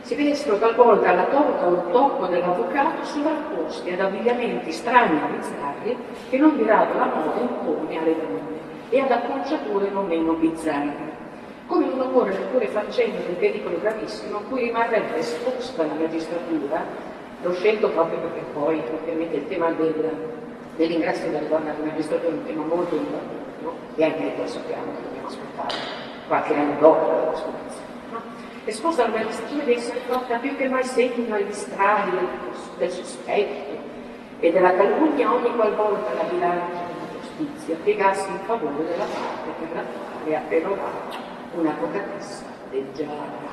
Si vestono talvolta alla torta o al tocco dell'avvocato sovrapposti ad abbigliamenti strani e bizzarri che non di rado la moda impone alle donne e ad acconciature non meno bizzarre. Come un amore neppure faccenda del pericolo gravissimo a cui rimarrebbe esposta la magistratura, l'ho scelto proprio perché poi ovviamente il tema dell'ingresso della donna alla magistratura è un tema molto importante, e anche poi sappiamo che dobbiamo aspettare qualche anno dopo la Costituzione. Esposta alla magistratura deve essere fatta più che mai segno agli strali del sospetto e della calunnia ogni qualvolta la bilancia della giustizia piegarsi in favore della parte per la quale ha prerogato un'avvocatessa leggiadra.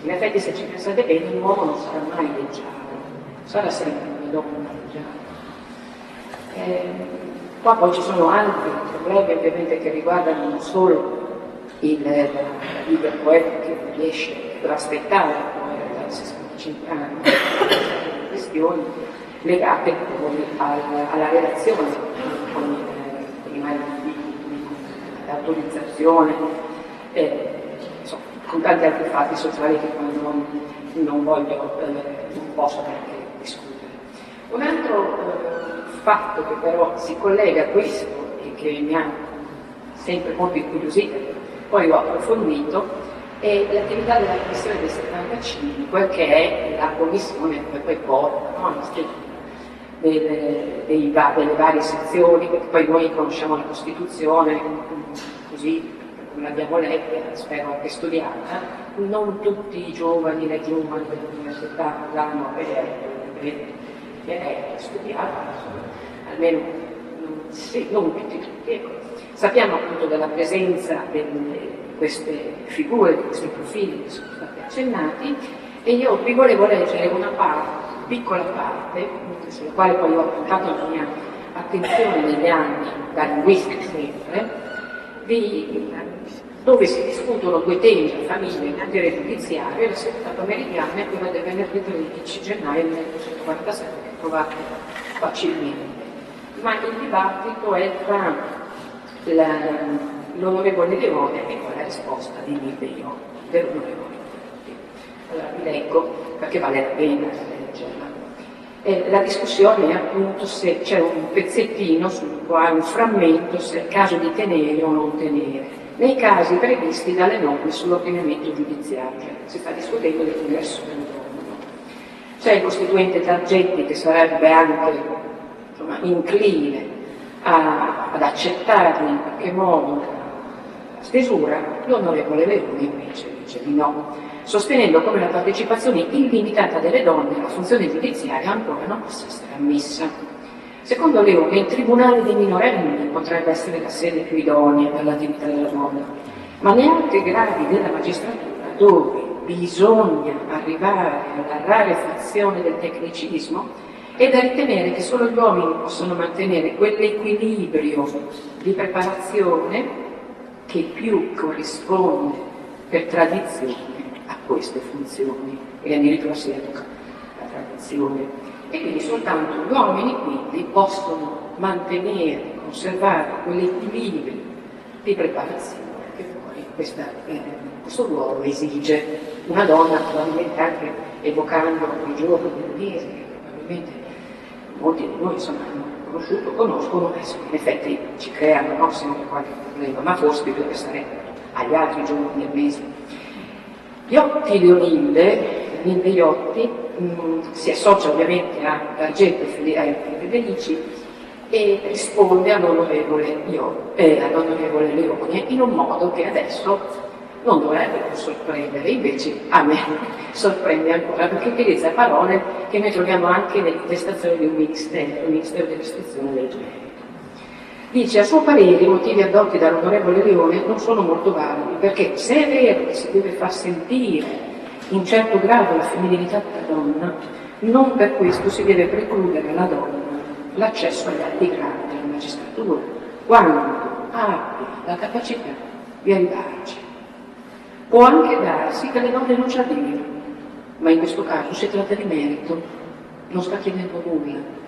In effetti, se ci pensate bene, un uomo non sarà mai leggiadro, sarà sempre una donna leggiadra. Qua poi ci sono altri problemi ovviamente che riguardano non solo il libro poeta che riesce per aspettare poi a 65 anni, questioni legate alla relazione con i mariti, l'autorizzazione, insomma, con tanti altri fatti sociali che poi non posso neanche discutere. Un altro fatto che però si collega a questo e che mi ha sempre molto incuriosita, poi ho approfondito, è l'attività della Commissione del 75, che è la commissione che poi porta, no, delle varie sezioni, perché poi noi conosciamo la Costituzione così come l'abbiamo letta, spero anche studiata. Non tutti i giovani, le giovani dell'università l'hanno studiata, almeno non tutti. Ecco. Sappiamo appunto della presenza di queste figure, di questi profili che sono stati accennati, e io vi volevo leggere una piccola parte, sulla quale poi ho puntato la mia attenzione negli anni, da linguista sempre, dove si discutono due temi, la famiglia in materia giudiziaria, e la seduta pomeridiana è quella del venerdì 13 gennaio 1947, che trovate facilmente. Ma il dibattito è tra l'onorevole Leone e con la risposta di Milveo dell'onorevole Leone. Allora vi leggo perché vale la pena leggerla. La discussione è appunto se c'è un pezzettino sul quale un frammento se è il caso di tenere o non tenere, nei casi previsti dalle norme sull'ordinamento giudiziario. Si sta discutendo dell'ingresso del giorno. C'è il costituente Targetti che sarebbe anche incline ad accettare in qualche modo la stesura, l'onorevole Leone invece dice di no, sostenendo come la partecipazione illimitata delle donne alla funzione giudiziaria ancora non possa essere ammessa. Secondo Leone il tribunale dei minorenni potrebbe essere la sede più idonea per l'attività della donna, ma nei altri gradi della magistratura, dove bisogna arrivare alla rarefazione del tecnicismo, è da ritenere che solo gli uomini possono mantenere quell'equilibrio di preparazione che più corrisponde per tradizione a queste funzioni, e addirittura si educa la tradizione. E quindi soltanto gli uomini quindi possono mantenere, conservare quell'equilibrio di preparazione che poi questo ruolo esige. Una donna, probabilmente anche evocando i giorni del mese, che probabilmente molti di noi insomma, hanno conosciuto, conoscono, adesso in effetti ci creano sempre qualche problema, ma forse dovrebbe stare agli altri giorni del mese. Iotti Leonilde Iotti, si associa ovviamente a Targetto e Federici e risponde all'onorevole Leone in un modo che adesso non dovrebbe sorprendere, invece a me sorprende ancora, perché utilizza parole che noi troviamo anche nell'intestazione di un Ministero dell'Istruzione del Genere. Dice, a suo parere i motivi addotti dall'onorevole Leone non sono molto validi, perché se è vero che si deve far sentire in certo grado la femminilità della donna, non per questo si deve precludere alla donna l'accesso agli alti gradi della magistratura, quando abbia la capacità di arrivarci. Può anche darsi che le donne non ci arrivino, ma in questo caso si tratta di merito, non sta chiedendo nulla.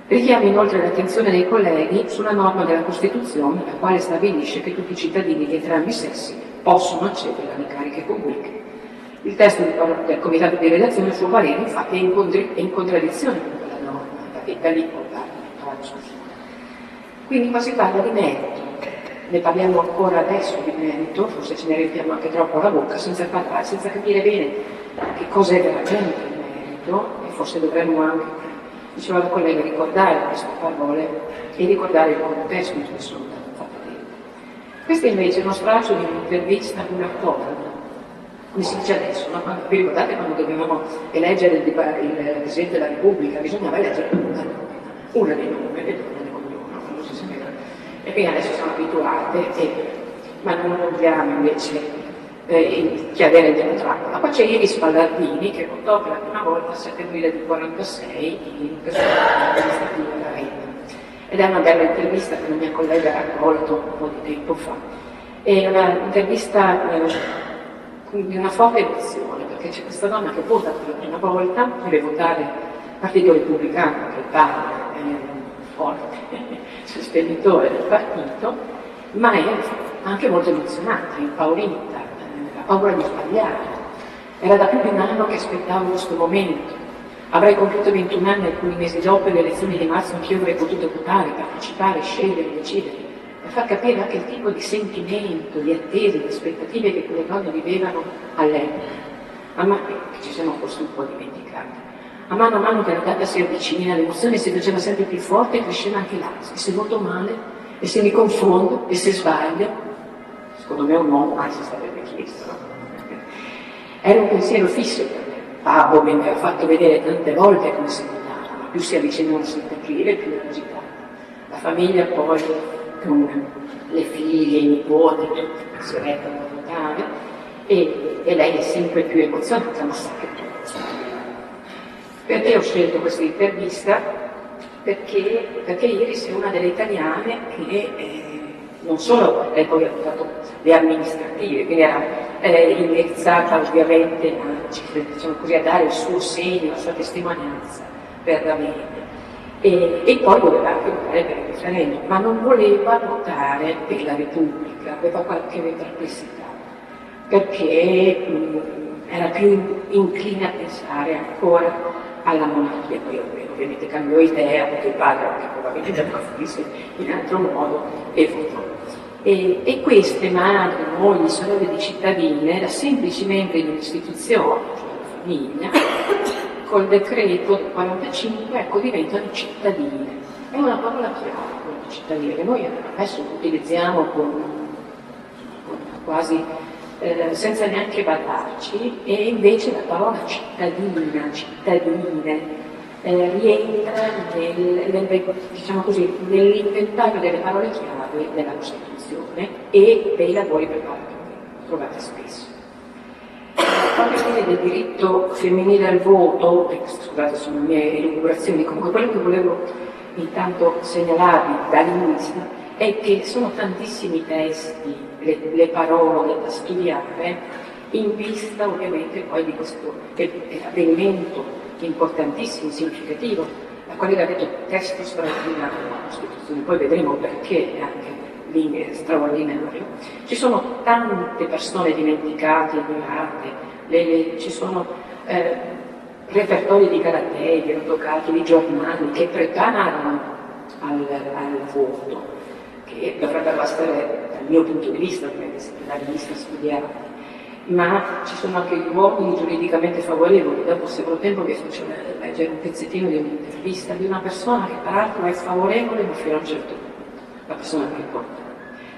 Richiamo inoltre l'attenzione dei colleghi sulla norma della Costituzione, la quale stabilisce che tutti i cittadini di entrambi i sessi possono accedere alle cariche pubbliche. Il testo del Comitato di Redazione, a suo parere, infatti, è in contraddizione con quella norma, perché da lì può parlare. Quindi qua si parla di merito. Ne parliamo ancora adesso di merito, forse ce ne riempiamo anche troppo la bocca, senza capire bene che cos'è veramente il merito, e forse dovremmo anche, diceva la collega, ricordare queste parole e ricordare il contesto in cui sono fatte dentro. Questo invece è uno straccio di un'intervista di una cosa, come si dice adesso, no? Vi ricordate quando dovevamo eleggere il Presidente della Repubblica, bisognava eleggere una di nome e una di cognome, quando si sapeva. E quindi adesso siamo abituate, ma non dobbiamo invece chiedere della trappola. Qua c'è Iris Pallardini che votò per la prima volta il 7 aprile del 1946 in Presidente amministrativo della Reina. Ed è una bella intervista che una mia collega ha raccolto un po' di tempo fa. È un'intervista di una forte emozione, perché c'è questa donna che vota per la prima volta, deve votare Partito Repubblicano, che il padre è un forte sostenitore del partito, ma è anche molto emozionata, impaurita, ha paura di sbagliare. Era da più di un anno che aspettavo questo momento. Avrei compiuto 21 anni alcuni mesi dopo le elezioni di marzo, anch'io avrei potuto votare, partecipare, scegliere, decidere, per far capire anche il tipo di sentimento, di attese, di aspettative che quelle donne vivevano all'epoca. Che ci siamo forse un po' dimenticate. A mano che la data si avvicina, l'emozione si faceva sempre più forte e cresceva anche l'ansia. E se voto male? E se mi confondo? E se sbaglio? Secondo me un uomo mai si sarebbe chiesto. No? Era un pensiero fisso per me. Babbo mi aveva fatto vedere tante volte come si votava, ma più si avvicinava sempre aprile, più era agitata. La famiglia poi, con le figlie, i nipoti, tutti si rettano a votare, e lei è sempre più emozionata, ma sa che tutto. Perché ho scelto questa intervista? Perché Iris è una delle italiane che non solo lei poi ha fatto le amministrative, quindi era indirizzata ovviamente diciamo così, a dare il suo segno, la sua testimonianza per la media. E poi voleva anche votare per il referendum, ma non voleva votare per la Repubblica, aveva qualche perplessità, perché era più incline a pensare ancora alla monarchia. Poi ovviamente cambiò idea, perché il padre anche probabilmente aveva visto in altro modo e votò. E queste madri, mogli, sorelle di cittadine, da semplici membri di un'istituzione, cioè la famiglia, col decreto del 45, ecco, diventano cittadine. È una parola chiave, quella di cittadine, che noi adesso utilizziamo con quasi senza neanche badarci, e invece la parola cittadine, rientra diciamo così, nell'inventario delle parole chiave della Costituzione e dei lavori preparati, trovate spesso. Proprio del diritto femminile al voto, scusate sono le mie elucubrazioni, comunque quello che volevo intanto segnalarvi da linguista è che sono tantissimi testi, le parole da studiare in vista ovviamente poi di questo avvenimento importantissimo, significativo. La collega ha detto testo straordinario della Costituzione, poi vedremo perché è anche straordinario. Ci sono tante persone dimenticate, ignorate, ci sono repertori di caratteri, di autocati, di giornali che preparano al voto, che dovrebbero essere, dal mio punto di vista, da rivista studiati. Ma ci sono anche luoghi giuridicamente favorevoli. Dopo, se avrò tempo, vi faccio leggere un pezzettino di un'intervista di una persona che peraltro è favorevole, ma fino a un certo punto, la persona che porta.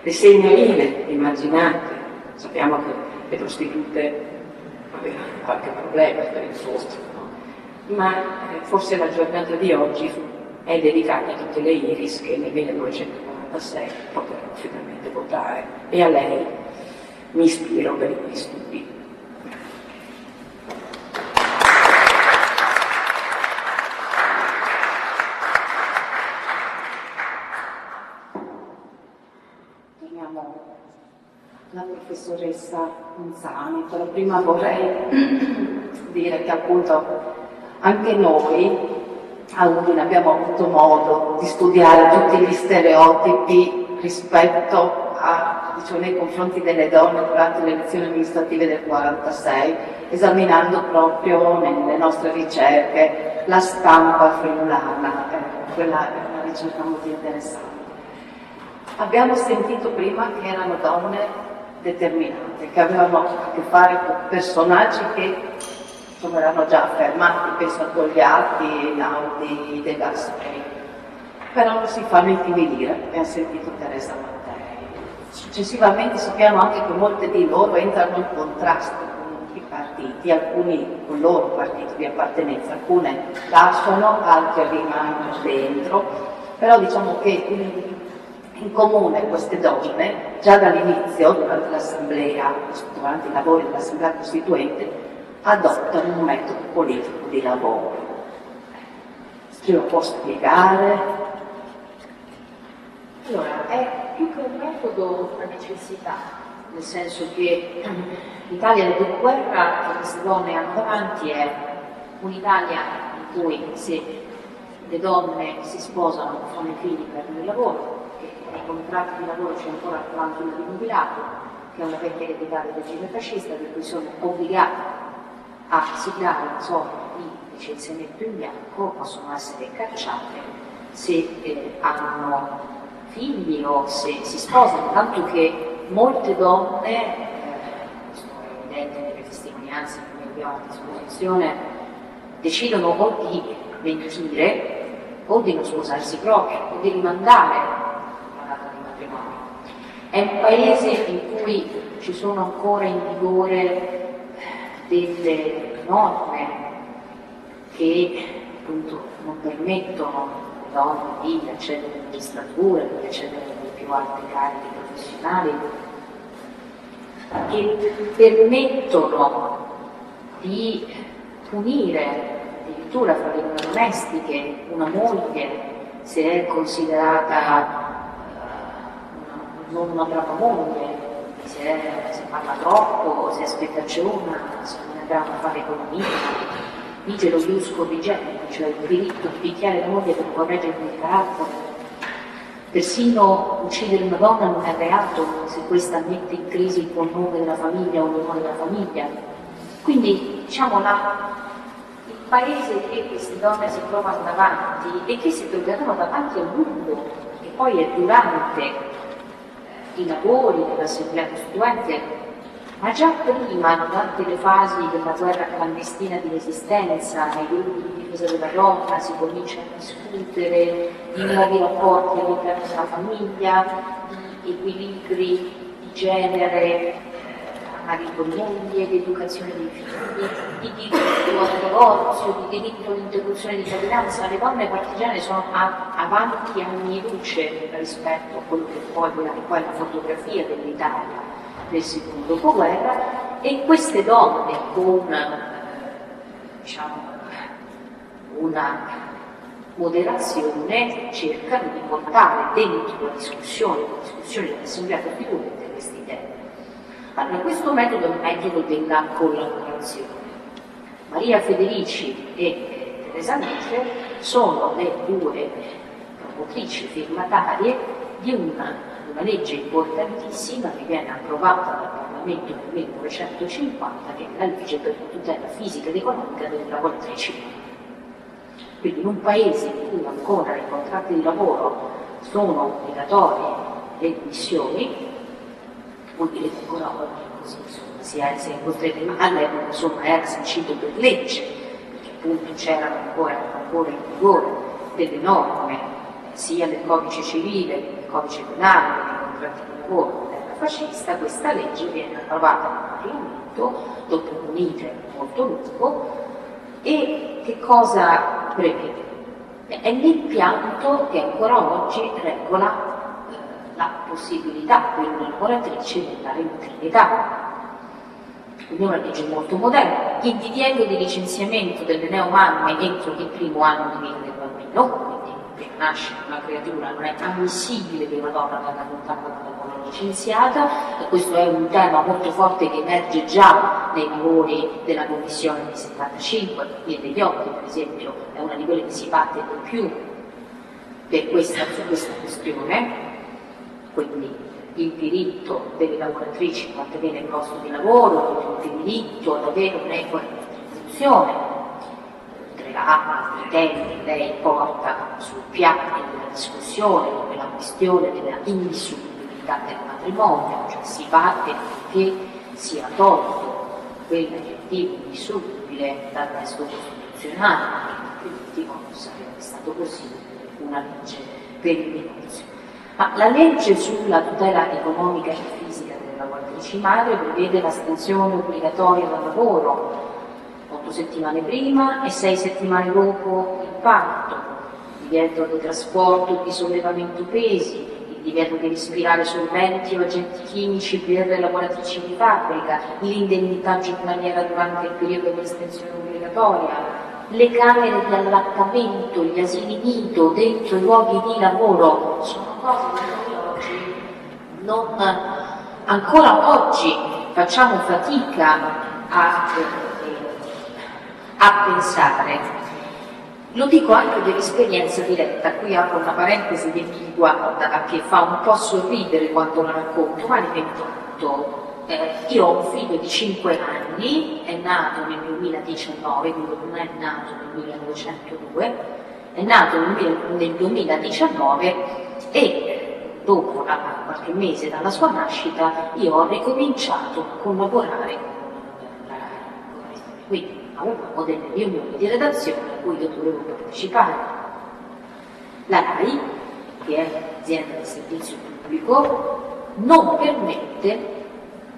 Le segnaline, immaginate, sappiamo che le prostitute avevano qualche problema per il voto, no? Ma forse la giornata di oggi è dedicata a tutte le Iris che nel 1946 poterono finalmente votare, e a lei mi ispiro per i miei studi. Torniamo alla professoressa Manzani, però prima vorrei dire che appunto anche noi alunni abbiamo avuto modo di studiare tutti gli stereotipi rispetto diciamo, nei confronti delle donne durante le elezioni amministrative del 46, esaminando proprio nelle nostre ricerche la stampa friulana, quella è una ricerca molto interessante. Abbiamo sentito prima che erano donne determinate, che avevano a che fare con personaggi che insomma, erano già affermati, penso a Togliatti, Einaudi, De Gasperi, però non si fanno intimidire, abbiamo sentito Teresa Mattei. Successivamente sappiamo anche che molte di loro entrano in contrasto con i partiti, alcuni con il loro partito di appartenenza, alcune lasciano, altre rimangono dentro, però diciamo che in comune queste donne, già dall'inizio, durante l'assemblea, durante i lavori dell'assemblea costituente, adottano un metodo politico di lavoro. Ce lo può spiegare? Allora, è più che un metodo una necessità, nel senso che l'Italia del dopoguerra che queste donne hanno davanti è un'Italia cui se le donne si sposano non fanno i figli perdono il lavoro, che nei contratti di lavoro c'è ancora la clausola di nubilato, che è una vecchia eredità del regime fascista, per cui sono obbligate a siglare una sorta di licenziamento in bianco, possono essere cacciate se hanno figli o se si sposano, tanto che molte donne, questo è evidente nelle testimonianze che abbiamo a disposizione, decidono o di mentire o di non sposarsi proprio, o di rimandare la data di matrimonio. È un paese in cui ci sono ancora in vigore delle norme che appunto non permettono alle donne di accedere alla magistratura, di accedere alle più alte cariche professionali, che permettono di punire addirittura fra le mura domestiche una moglie se è considerata non una brava moglie, se parla troppo, se è spettacciona, se non è brava a fare economia, vigero ius corrigendum, cioè il diritto di picchiare la moglie per correggere il carattere. Persino uccidere una donna non è reato se questa mette in crisi il buon nome della famiglia o l'onore della famiglia. Quindi diciamo il paese che queste donne si trovano davanti e che si troveranno davanti a lungo, che poi è durante i lavori dell'assemblea costituente, ma già prima, durante le fasi della guerra clandestina di resistenza, nei gruppi di difesa della donna, si comincia a discutere di nuovi rapporti all'interno della famiglia, di equilibri di genere, marito e moglie, di educazione dei figli, di diritto al divorzio, di diritto all'interruzione di gravidanza. Le donne partigiane sono avanti anni luce rispetto a quello che poi è la fotografia dell'Italia nel secondo dopoguerra, e queste donne con diciamo, una moderazione cercano di portare dentro la discussione dell'Assemblea Costituente questi temi. Allora, questo metodo è un metodo della collaborazione. Maria Federici e Teresa Nece sono le due promotrici firmatarie di una legge importantissima che viene approvata dal Parlamento nel 1950, che è la legge per la tutela fisica ed economica delle lavoratrici. Quindi in un paese in cui ancora i contratti di lavoro sono obbligatori le dimissioni, vuol dire che ancora oggi così si è costretti, ma all'epoca insomma era sancito per legge, perché appunto c'erano ancora in vigore delle norme sia del codice civile che del codice penale, che dei contratti di lavoro della fascista. Questa legge viene approvata nel Parlamento dopo un iter molto lungo, e che cosa prevede? È l'impianto che ancora oggi regola la possibilità per una lavoratrice di andare in maternità. Quindi è una legge molto moderna. Il divieto di licenziamento delle neomamme entro il primo anno di vita del bambino, quindi appena nasce una creatura non è ammissibile che una donna venga allontanata dal lavoro licenziata, e questo è un tema molto forte che emerge già nei lavori della Commissione di 75, e degli occhi per esempio è una di quelle che si batte di più per su questa questione. Quindi il diritto delle lavoratrici a mantenere il posto di lavoro, il diritto ad avere un'equa retribuzione, altri temi che lei porta sul piano della discussione, come la questione della indissolubilità del matrimonio, cioè si batte perché sia tolto quell'aggettivo indissolubile dal testo costituzionale, altrimenti non sarebbe stato possibile una legge per il divorzio. Ma la legge sulla tutela economica e fisica delle lavoratrici madri prevede l'astensione obbligatoria dal lavoro 8 settimane prima e 6 settimane dopo il parto, il divieto di trasporto e di sollevamento pesi, il divieto di respirare solventi o agenti chimici per le lavoratrici di fabbrica, l'indennità giornaliera durante il periodo di estensione obbligatoria, le camere di allattamento, gli asili nido dentro i luoghi di lavoro. Sono cose che noi ancora oggi facciamo fatica a pensare. Lo dico anche per esperienza diretta, qui apro una parentesi che mi riguarda, che fa un po' sorridere quando la racconto, ma ne conto. Io ho un figlio di 5 anni, è nato nel 2019, quindi non è nato nel 1902, è nato nel 2019 e dopo qualche mese dalla sua nascita io ho ricominciato a collaborare con la RAI. Quindi avevamo delle riunioni di redazione a cui io dovevo partecipare. La RAI, che è un'azienda di servizio pubblico, non permette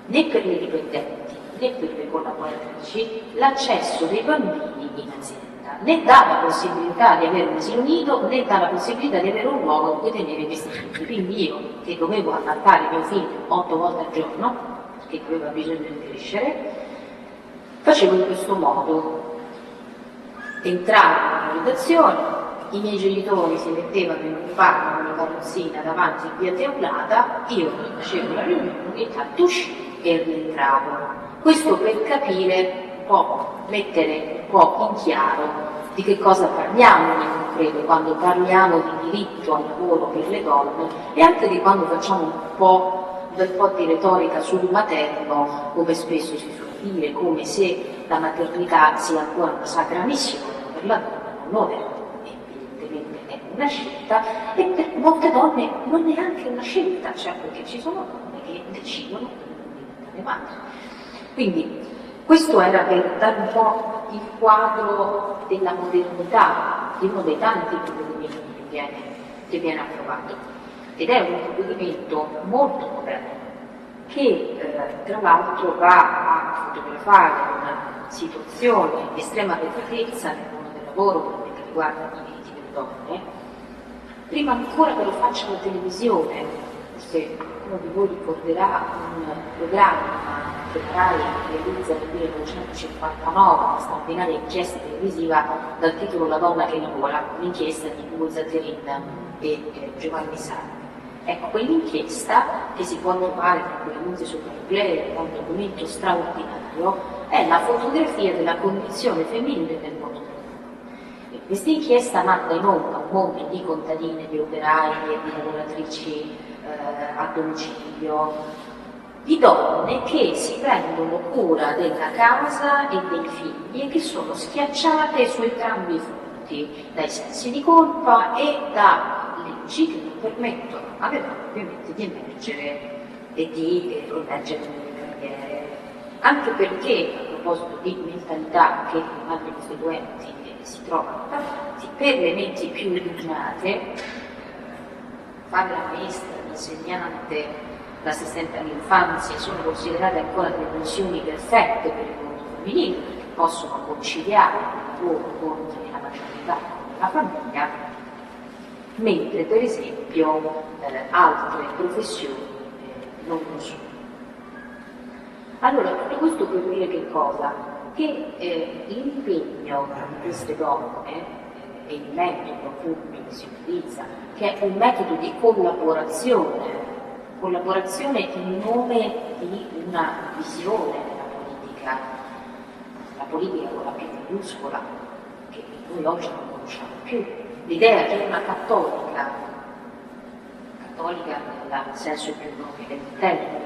né per le dipendenti né per le collaboratrici l'accesso dei bambini in azienda, né dà la possibilità di avere un asilo nido, né dà la possibilità di avere un luogo in cui tenere questi figli. Quindi io, che dovevo allattare mio figlio 8 volte al giorno, perché aveva bisogno di crescere, facevo in questo modo. Entravo in redazione, i miei genitori si mettevano in un parco con la carrozzina davanti in via Teulada, io facevo la riunione, ogni tanto uscivo e rientravo. Questo per capire un po', mettere un po' in chiaro di che cosa parliamo nel concreto quando parliamo di diritto al lavoro per le donne e anche di quando facciamo un bel po' di retorica sul materno, come spesso si suol dire, come se la maternità sia ancora una sacra missione per la donna, non è, evidentemente è una scelta e per molte donne non è neanche una scelta, cioè perché ci sono donne che decidono di diventare madri. Quindi questo era per dare un po' il quadro della modernità di uno dei tanti provvedimenti che viene approvato. Ed è un provvedimento molto moderno che tra l'altro va a fotografare una situazione di estrema delicatezza nel mondo del lavoro per quel che riguarda i diritti delle donne. Prima ancora che lo faccia la televisione, forse qualcuno di voi ricorderà un programma che la RAI realizza nel 1959, una straordinaria inchiesta televisiva dal titolo La donna che lavora, un'inchiesta di Ugo Zatterin e Giovanni Sarri. Ecco, quell'inchiesta, che si può trovare tranquillamente sul replay, è un documento straordinario, è la fotografia della condizione femminile nel mondo del lavoro. Questa inchiesta manda in onda un mondo di contadine, di operai e di lavoratrici a domicilio, di donne che si prendono cura della casa e dei figli e che sono schiacciate su entrambi i fronti, dai sensi di colpa e da leggi che non permettono alle donne ovviamente di emergere e di proteggere le carriere. Anche perché, a proposito di mentalità che le madri costituenti si trovano davanti, per le menti più illuminate, fare la maestra, l'insegnante, l'assistente all'infanzia sono considerate ancora delle funzioni perfette per il mondo femminile, perché possono conciliare il lavoro con la maternità e la famiglia, mentre per esempio altre professioni non lo sono. Allora, tutto questo per dire che cosa? Che l'impegno di queste donne e il metodo appunto che si utilizza, che è un metodo di collaborazione in nome di una visione della politica con la P minuscola, che noi oggi non conosciamo più, l'idea che una cattolica nel senso più nobile del termine,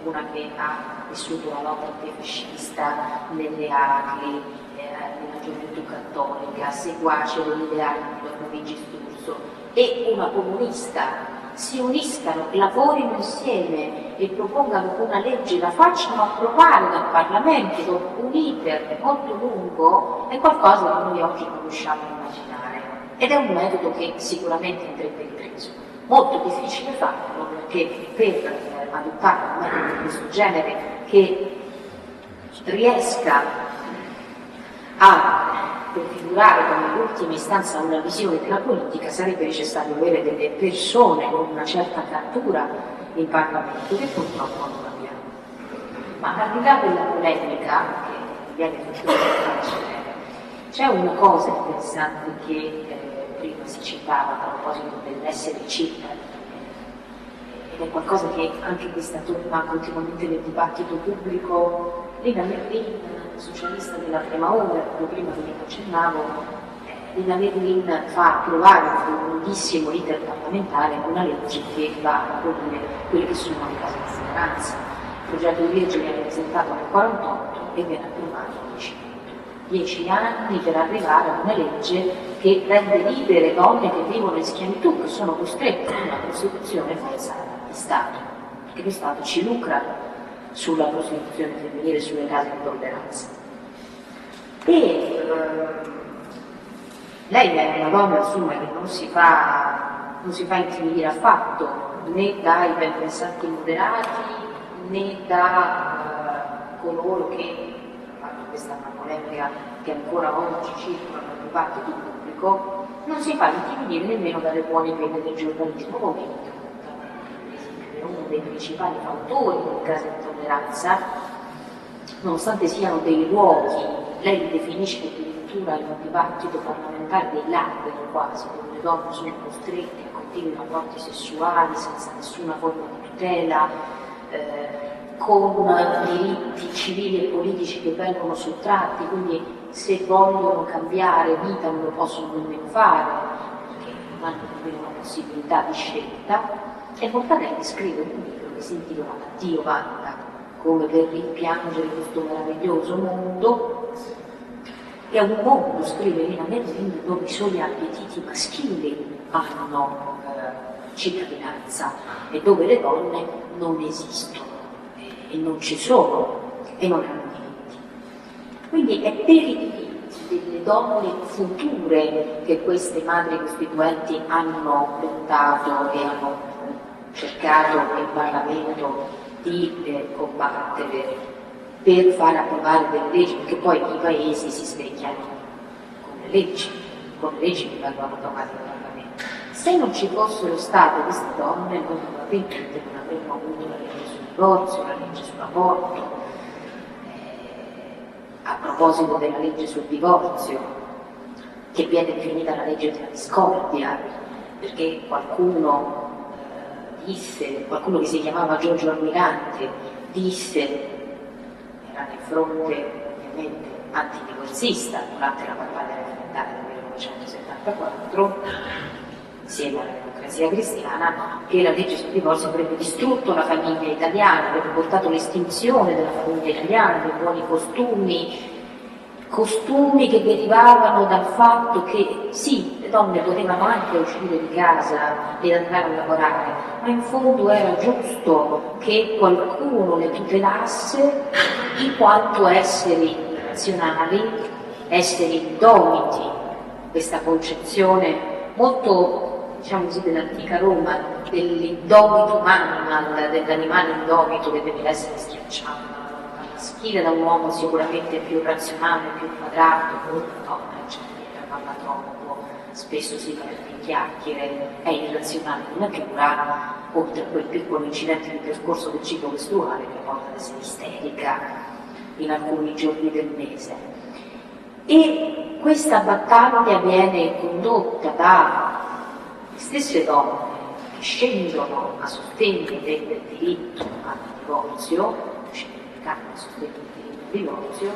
una che ha vissuto la lotta antifascista nelle ACLI, nella gioventù cattolica, seguace degli ideali di Don Luigi Sturzo, e una comunista si uniscano, lavorino insieme e propongano una legge, la facciano approvare dal Parlamento dopo un iter molto lungo, è qualcosa che noi oggi non riusciamo a immaginare. Ed è un metodo che sicuramente andrebbe ripreso. Molto difficile farlo perché per adottare un metodo di questo genere che riesca a configurare come ultima istanza una visione della politica sarebbe necessario avere delle persone con una certa caratura in Parlamento che purtroppo non abbiamo. Ma al di là della polemica che viene c'è una cosa interessante che prima si citava a proposito dell'SRC ed è qualcosa che anche questa torna continuamente nel dibattito pubblico. Lina Merlin, socialista della prima ora, come prima vi accennavo, di Navedrin fa approvare un lunghissimo iter parlamentare una legge che va a abolire quelle che sono le case di minoranza. Il progetto di legge viene presentato nel 1948 e viene approvato nel 10 anni per arrivare a una legge che rende libere donne che vivono in schiavitù, che sono costrette a una prostituzione falsa di Stato, perché lo Stato ci lucra sulla prostituzione femminile e sulle case di tolleranza. Lei è una donna insomma, che non si fa intimidire affatto né dai ben pensanti moderati né da coloro che questa è una polemica che ancora oggi circola nel dibattito pubblico, non si fa intimidire nemmeno dalle buone pene del giornalismo momento. Per esempio, è uno dei principali fautori del caso di tolleranza, nonostante siano dei luoghi, lei li definisce addirittura in un dibattito parlamentare dei lager quasi, dove le donne sono costrette a continui rapporti sessuali senza nessuna forma di tutela, con diritti civili e politici che vengono sottratti, quindi se vogliono cambiare vita non lo possono nemmeno fare, perché non hanno nemmeno una possibilità di scelta. E Mortadelli scrive un libro che si intitola Addio Wanda, come per rimpiangere questo meraviglioso mondo. È un mondo, scrive Elena Merlin, dove i soli appetiti maschili hanno cittadinanza e dove le donne non esistono e non ci sono e non hanno diritti. Quindi è per i diritti delle donne future che queste madri costituenti hanno lottato e hanno cercato nel Parlamento di combattere per far approvare delle leggi, perché poi i paesi si svegliano con le leggi che vengono approvate dal Parlamento. Se non ci fossero state queste donne, noi probabilmente non avremmo avuto la legge sul divorzio, la legge sull'aborto. A proposito della legge sul divorzio, che viene definita la legge della discordia, perché qualcuno che si chiamava Giorgio Almirante disse, era nel fronte ovviamente antidivorzista durante la battaglia referendaria del 1974, insieme alla Democrazia Cristiana, che la legge sul divorzio avrebbe distrutto la famiglia italiana, avrebbe portato all'estinzione della famiglia italiana, dei buoni costumi che derivavano dal fatto che sì, le donne potevano anche uscire di casa ed andare a lavorare, ma in fondo era giusto che qualcuno le tutelasse in quanto esseri razionali, esseri indomiti. Questa concezione molto, diciamo così, dell'antica Roma, dell'indomito animal, dell'animale indomito che deve essere schiacciato maschile da un uomo sicuramente più razionale, più quadrato, una donna eccetera, parla troppo, spesso si fa di chiacchiere, è irrazionale di natura, oltre a quel piccolo incidente di percorso del ciclo mestruale che porta ad essere isterica in alcuni giorni del mese. E questa battaglia viene condotta da stesse donne che scendono a sostegno del diritto al divorzio, a sostegno del diritto al divorzio,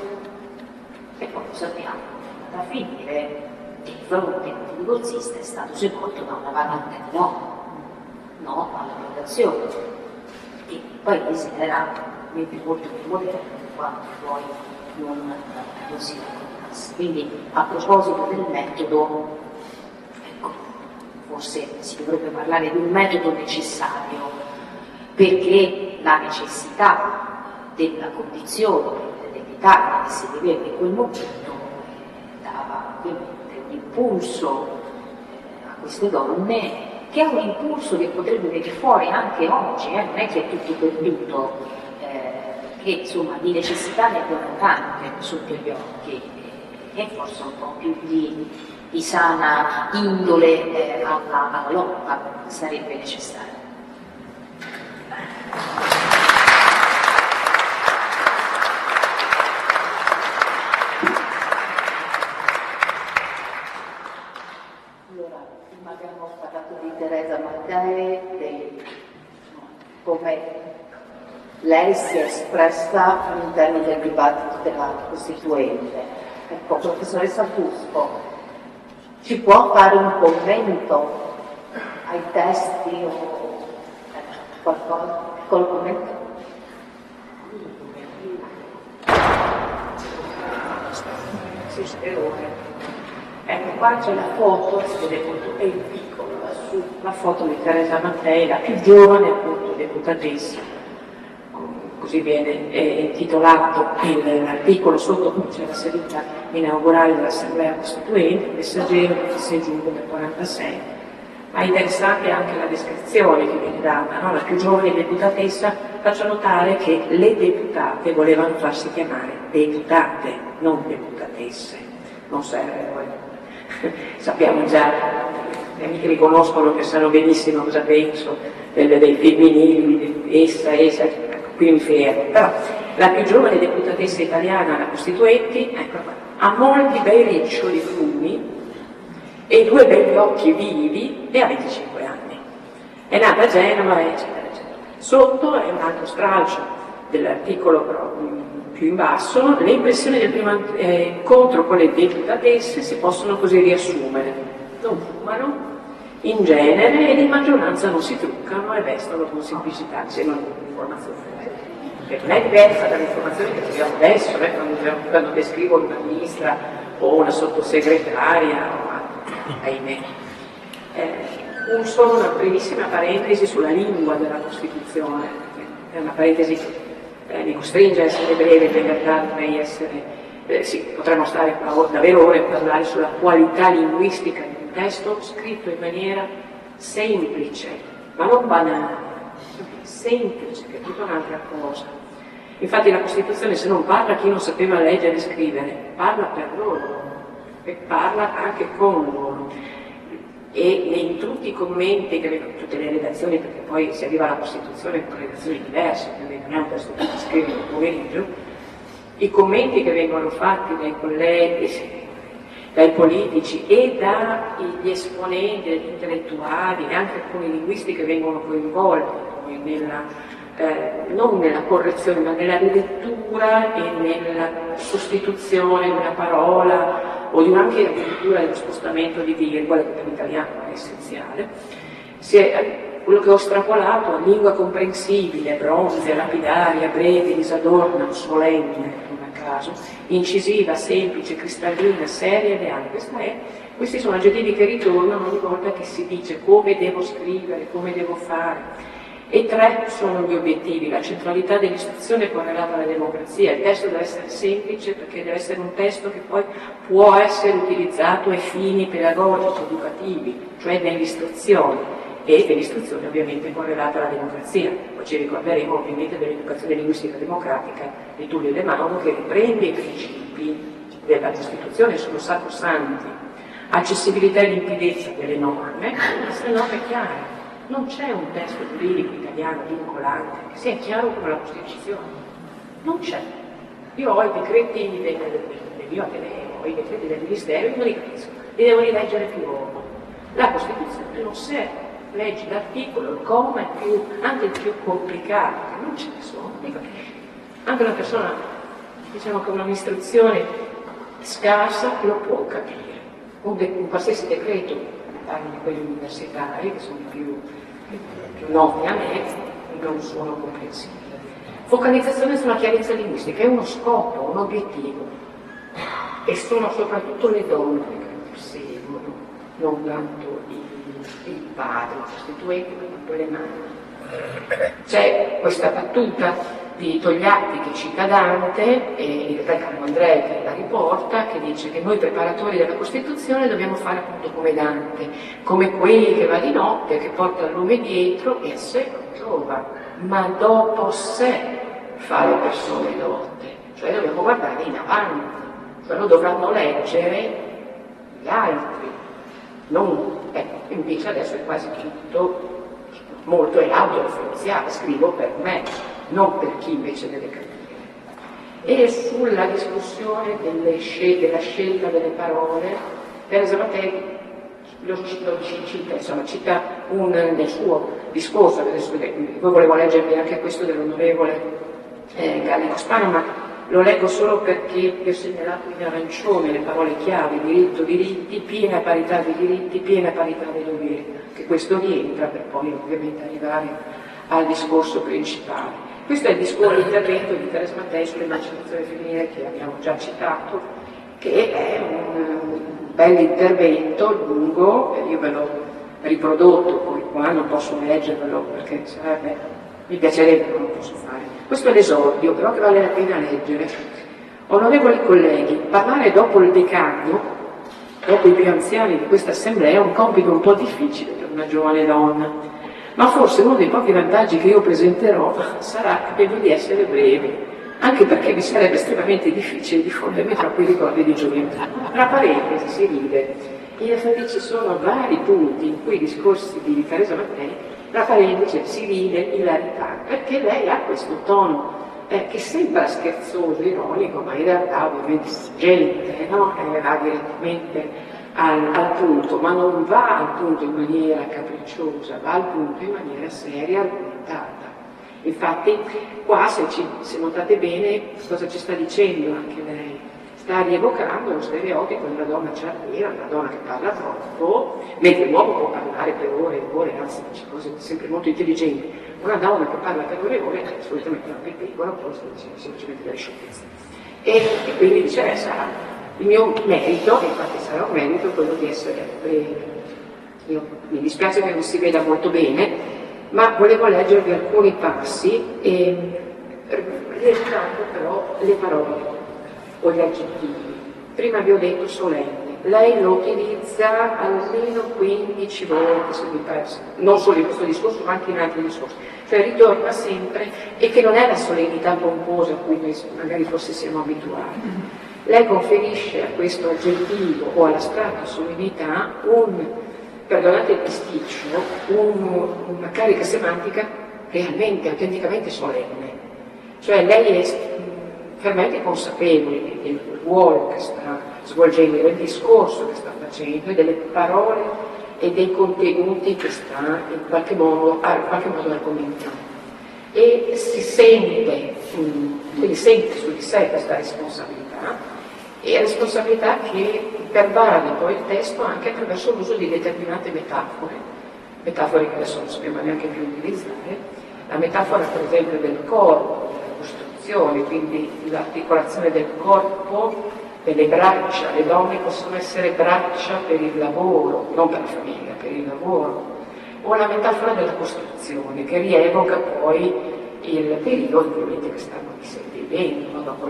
e poi lo sappiamo, è andata a finire che il fronte antidivorzista è stato sepolto da una valanga di no all'abrogazione, e il paese era molto più moderno quando poi non si raccontasse. Quindi a proposito del metodo, ecco, forse si dovrebbe parlare di un metodo necessario, perché la necessità della condizione dell'Italia che si viveva in quel momento dava ovviamente un impulso a queste donne, che è un impulso che potrebbe venire fuori anche oggi, non è che è tutto perduto, che insomma di necessità ne abbiamo tante sotto gli occhi, e forse un po' più di sana indole alla lotta sarebbe necessaria. Allora, prima abbiamo parlato di Teresa Mattei, come lei si è espressa all'interno del dibattito della Costituente. Ecco, professoressa Fusco, Si può fare un commento ai testi o qualcosa col commento? Ecco, qua c'è la foto, si vede appunto, è il piccolo lassù, la foto di Teresa Mattei, la più giovane appunto deputatessa, così viene intitolato l'articolo sotto, cui c'è la seduta inaugurale dell'Assemblea Costituente, il Messaggero del 6 giugno del 1946. Ma è interessante anche la descrizione che viene data, no? La più giovane deputatessa, faccio notare che le deputate volevano farsi chiamare deputate, non deputatesse, non serve quello. Sappiamo già, le amiche mi conoscono che sanno benissimo cosa penso dei femminili, essa, qui mi fermo. Però la più giovane deputatessa italiana alla Costituenti, ecco qua, ha molti bei riccioli fumi e 2 begli occhi vivi e ha 25 anni. È nata a Genova, eccetera, eccetera. Sotto è un altro stralcio dell'articolo però più in basso, le impressioni del primo incontro con le deputatesse si possono così riassumere. Non fumano, in genere, ed in maggioranza non si truccano e vestono con semplicità, sembrano un'informazione. Che non è diversa dall'informazione che abbiamo adesso, quando descrivo una ministra o una sottosegretaria, ahimè. Solo una brevissima parentesi sulla lingua della Costituzione, è una parentesi mi costringe a essere breve, in realtà dovrei essere, sì, potremmo stare davvero ore a parlare sulla qualità linguistica di un testo scritto in maniera semplice, ma non banale, semplice, che è tutta un'altra cosa. Infatti la Costituzione, se non parla a chi non sapeva leggere e scrivere, parla per loro e parla anche con loro. E in tutti i commenti, tutte le redazioni, perché poi si arriva alla Costituzione con redazioni diverse, quindi non è un testo che si scrive un pomeriggio, i commenti che vengono fatti dai colleghi, dai politici e dagli esponenti, dagli intellettuali e anche alcuni linguisti che vengono coinvolti poi non nella correzione ma nella rilettura e nella sostituzione di una parola o anche addirittura dello spostamento di virgole, che per l'italiano è essenziale. Quello che ho estrapolato a lingua comprensibile, bronzea, lapidaria, breve, disadorna, solenne, non a caso, incisiva, semplice, cristallina, seria ed leale. Questi sono aggettivi che ritornano ogni volta che si dice come devo scrivere, come devo fare. E 3 sono gli obiettivi: la centralità dell'istruzione correlata alla democrazia. Il testo deve essere semplice perché deve essere un testo che poi può essere utilizzato ai fini pedagogici, educativi, cioè nell'istruzione, e dell'istruzione ovviamente correlata alla democrazia. Poi ci ricorderemo ovviamente dell'educazione linguistica democratica di Tullio De Mauro, che riprende i principi della Costituzione, sono sacrosanti. Accessibilità e limpidezza delle norme, queste norme chiare. Non c'è un testo giuridico italiano vincolante che sia chiaro come la Costituzione. Non c'è. Io ho i decreti del mio Ateneo, ho i decreti del Ministero, io non li capisco, li devo rileggere più volte. La Costituzione non serve. Leggi l'articolo, il comma, anche il più complicato, che non ce ne sono. Anche una persona, diciamo che un'istruzione scarsa lo può capire. Un qualsiasi decreto, parlo di quelli universitari che sono più noti a me, non sono comprensibili. Focalizzazione sulla chiarezza linguistica è uno scopo, un obiettivo, e sono soprattutto le donne che perseguono, non tanto il padre costituente, ma tanto le mamme. C'è questa battuta di Togliatti che cita Dante, e in realtà Carlo Andrea che la riporta, che dice che noi preparatori della Costituzione dobbiamo fare appunto come Dante, come quelli che va di notte, che porta il lume dietro e a sé non trova, ma dopo sé fa le persone dotte, cioè dobbiamo guardare in avanti, cioè lo dovranno leggere gli altri, non, invece adesso è quasi tutto molto autoreferenziale, scrivo per me, non per chi invece deve capire. E sulla discussione della scelta delle parole, Teresa Mattei cita nel suo discorso, adesso poi volevo leggervi anche questo dell'onorevole Gallico Spano, ma lo leggo solo perché vi ho segnalato in arancione le parole chiave: diritto, diritti, piena parità dei diritti, piena parità dei doveri, che questo rientra per poi ovviamente arrivare al discorso principale. Questo è l'intervento di Teresa Mattei sull'emancipazione femminile che abbiamo già citato, che è un bell'intervento lungo, io ve l'ho riprodotto, poi qua non posso leggervelo perché mi piacerebbe, ma non posso fare. Questo è l'esordio, però che vale la pena leggere. Onorevoli colleghi, parlare dopo il decano, dopo i più anziani di questa assemblea, è un compito un po' difficile per una giovane donna, ma forse uno dei pochi vantaggi che io presenterò sarà quello di essere brevi, anche perché mi sarebbe estremamente difficile diffondermi troppi ricordi di gioventù. Tra parentesi si ride, in effetti ci sono vari punti in cui i discorsi di Teresa Mattei, tra parentesi si ride ilarità, perché lei ha questo tono che sembra scherzoso, ironico, ma in realtà ovviamente gente, no? Va direttamente al punto, ma non va al punto in maniera capricciosa, va al punto in maniera seria, argomentata. Infatti qua, se notate bene, cosa ci sta dicendo anche lei? Sta rievocando lo stereotipo della donna ciardiera, della donna che parla troppo, mentre l'uomo può parlare per ore e ore, anzi dice cose sempre molto intelligenti. Una donna che parla per ore e ore è assolutamente una petticola, poi sta dicendo semplicemente delle sciocchezze. E quindi dice, sarà il mio merito, infatti sarà un merito quello di essere breve. Mi dispiace che non si veda molto bene, ma volevo leggervi alcuni passi e riecando però le parole o gli aggettivi. Prima vi ho detto solenne, lei lo utilizza almeno 15 volte, se mi pare, non solo in questo discorso ma anche in altri discorsi, cioè ritorna sempre, e che non è la solennità pomposa a cui magari forse siamo abituati. Lei conferisce a questo aggettivo o all'astratta solennità perdonate il bisticcio, una carica semantica realmente, autenticamente solenne. Cioè lei è fermamente consapevole del ruolo che sta svolgendo, del discorso che sta facendo e delle parole e dei contenuti che sta in qualche modo argomentando. E si sente, quindi sente su di sé questa responsabilità, e la responsabilità che pervade poi il testo anche attraverso l'uso di determinate metafore che adesso non sappiamo neanche più utilizzare, la metafora per esempio del corpo, della costruzione, quindi l'articolazione del corpo, delle braccia, le donne possono essere braccia per il lavoro, non per la famiglia, per il lavoro, o la metafora della costruzione che rievoca poi il periodo ovviamente che stanno vivendo, no? dopo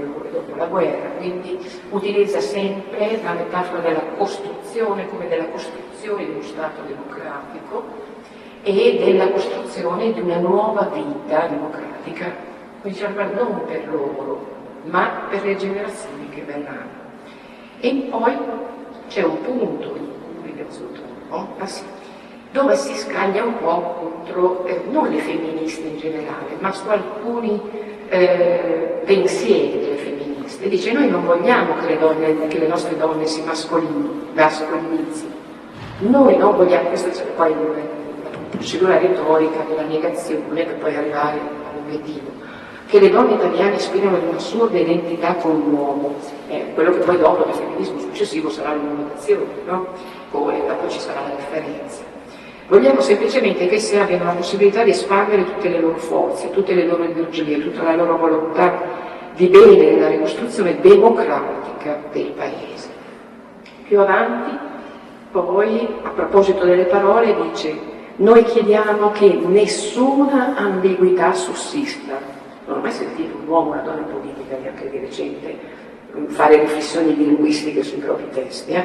la guerra, quindi utilizza sempre la metafora della costruzione come della costruzione di uno Stato democratico e della costruzione di una nuova vita democratica, diciamo, non per loro, ma per le generazioni che verranno. E poi c'è un punto in cui dove si scaglia un po' contro non le femministe in generale, ma su alcuni pensieri delle femministe. Dice: noi non vogliamo che le nostre donne si mascolinizzino, noi non vogliamo, questo c'è poi la procedura retorica della negazione per poi arrivare all'obiettivo, che le donne italiane ispirano ad un'assurda identità con l'uomo, quello che poi dopo nel femminismo successivo sarà l'umanizzazione, no? Poi dopo ci sarà la differenza. Vogliamo semplicemente che esse abbiano la possibilità di espandere tutte le loro forze, tutte le loro energie, tutta la loro volontà di bene nella ricostruzione democratica del Paese. Più avanti, poi, a proposito delle parole, dice: noi chiediamo che nessuna ambiguità sussista. Non ho mai sentito un uomo, una donna politica, neanche di recente, fare riflessioni linguistiche sui propri testi.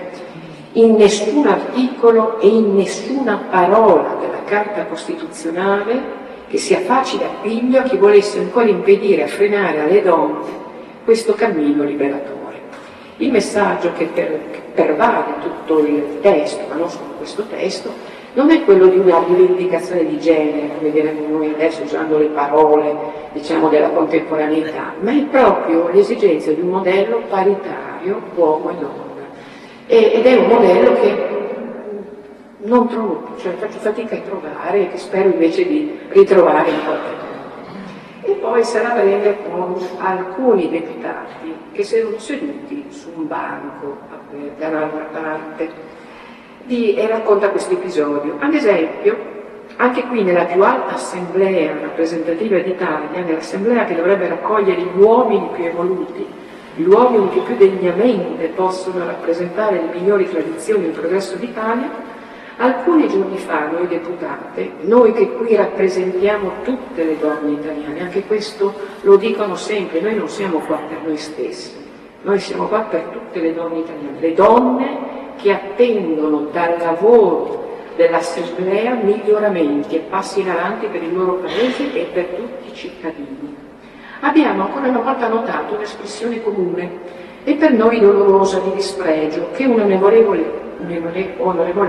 In nessun articolo e in nessuna parola della Carta Costituzionale che sia facile appiglio a chi volesse ancora impedire a frenare alle donne questo cammino liberatore. Il messaggio che pervade tutto il testo, ma non solo questo testo, non è quello di una rivendicazione di genere, come diremmo noi adesso usando le parole, diciamo, della contemporaneità, ma è proprio l'esigenza di un modello paritario uomo e donna. Ed è un modello che non trovo, cioè faccio fatica a trovare e che spero invece di ritrovare in qualche modo. E poi se la prende con alcuni deputati che sono seduti su un banco dall'altra parte e racconta questo episodio. Ad esempio, anche qui nella più alta assemblea rappresentativa d'Italia, nell'assemblea che dovrebbe raccogliere gli uomini più evoluti, gli uomini che più degnamente possono rappresentare le migliori tradizioni del progresso d'Italia, alcuni giorni fa noi deputate, noi che qui rappresentiamo tutte le donne italiane, anche questo lo dicono sempre, noi non siamo qua per noi stessi, noi siamo qua per tutte le donne italiane, le donne che attendono dal lavoro dell'Assemblea miglioramenti e passi in avanti per il loro paese e per tutti i cittadini. Abbiamo ancora una volta notato un'espressione comune e per noi dolorosa di dispregio che un onorevole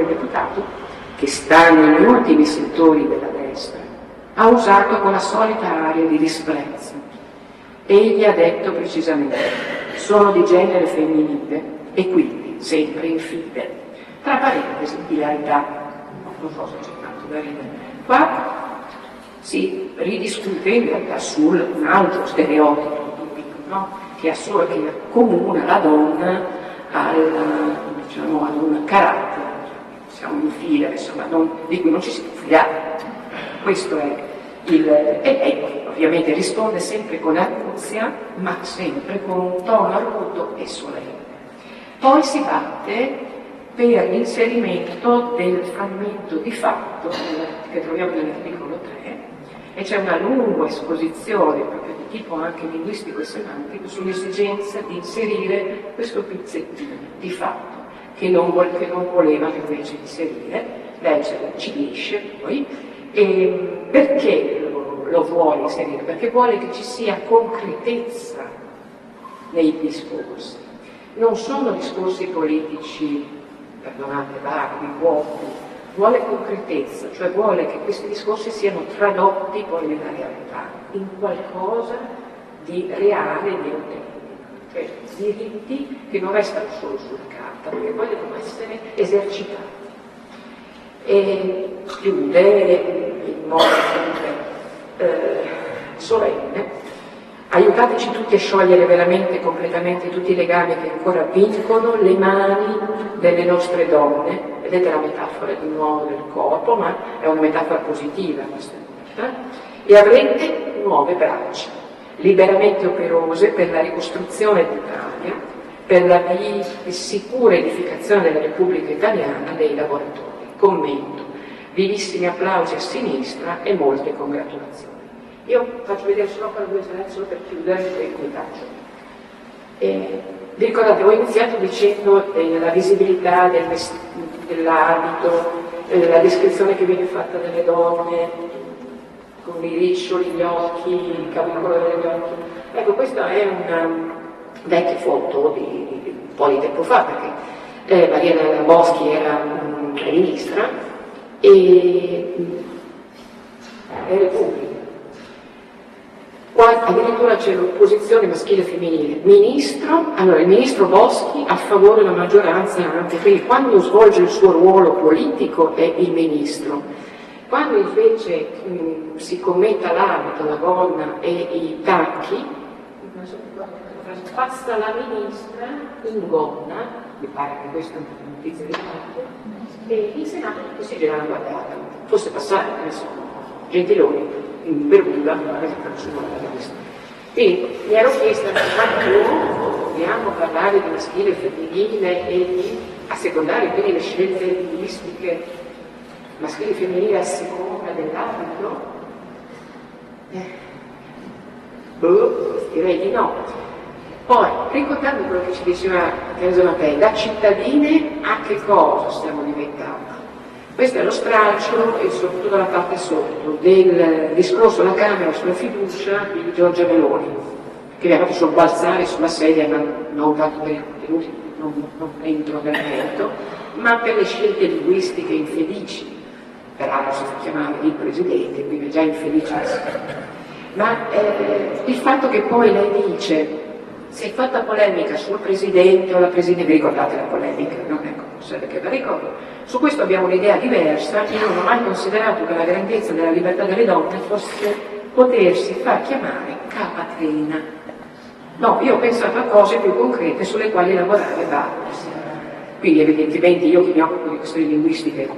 deputato che sta negli ultimi settori della destra ha usato con la solita aria di disprezzo. Egli ha detto precisamente: sono di genere femminile e quindi sempre in fide. Tra parentesi, ilarità. Non so se c'è tanto da ridere. Qua si ridiscute in realtà su un altro stereotipo tipico, no? che accomuna la donna ad un carattere, siamo in fila, insomma, di cui non ci si può fidare. Questo è e ovviamente risponde sempre con arguzia, ma sempre con un tono arguto e solenne. Poi si batte per l'inserimento del frammento di fatto che troviamo nell'articolo 3, e c'è una lunga esposizione proprio di tipo anche linguistico e semantico sull'esigenza di inserire questo pezzettino di fatto che non voleva invece inserire. Lei ci dice poi perché lo vuole inserire, perché vuole che ci sia concretezza nei discorsi. Non sono discorsi politici, perdonate, vaghi, vuoti, vuole concretezza, cioè vuole che questi discorsi siano tradotti poi nella realtà, in qualcosa di reale e di autentico, cioè diritti che non restano solo sulla carta, perché poi devono essere esercitati. E chiude in modo solenne: aiutateci tutti a sciogliere veramente e completamente tutti i legami che ancora vincono le mani delle nostre donne. Vedete la metafora di nuovo del corpo, ma è una metafora positiva questa volta. E avrete nuove braccia, liberamente operose per la ricostruzione d'Italia, per la sicura edificazione della Repubblica Italiana dei lavoratori. Commento: vivissimi applausi a sinistra e molte congratulazioni. Io faccio vedere solo per due slide, solo per chiudere il taccio. Vi ricordate, ho iniziato dicendo la visibilità dell'abito, la descrizione che viene fatta delle donne, con i riccioli, gli occhi, il colore degli occhi. Ecco, questa è una vecchia foto di un po' di tempo fa, perché Mariella Boschi era ministra e Repubblica. Qua addirittura c'è l'opposizione maschile e femminile. Allora il ministro Boschi a favore della maggioranza anche, quindi quando svolge il suo ruolo politico è il ministro. Quando invece si commenta l'abito, la gonna e i tacchi, passa la ministra in gonna, mi pare che questa è una notizia di fatto, e in Senato si gira la guardata, fosse passare, Gentiloni in Bermuda, quindi mi ero chiesta, ma vogliamo parlare di maschile e femminile e di assecondare quindi le scelte linguistiche maschile e femminile a seconda dell'abito? Direi di no. Poi, ricordando quello che ci diceva Teresa Mattei, da cittadine a che cosa stiamo diventando? Questo è lo stralcio, e soprattutto dalla parte sotto, del discorso alla Camera sulla fiducia di Giorgia Meloni, che vi ha fatto sobbalzare sulla sedia, ma non tanto per i contenuti, non entro nel merito, ma per le scelte linguistiche infelici. Peraltro si fa chiamare il Presidente, quindi è già infelicissimo. Ma il fatto che poi lei dice: si è fatta polemica sul Presidente o la Presidente, vi ricordate la polemica? Non è cosa che la ricordo. Su questo abbiamo un'idea diversa. Io non ho mai considerato che la grandezza della libertà delle donne fosse potersi far chiamare Capatrina. No, io ho pensato a cose più concrete sulle quali lavorare Barnes. Quindi evidentemente io che mi occupo di questioni linguistiche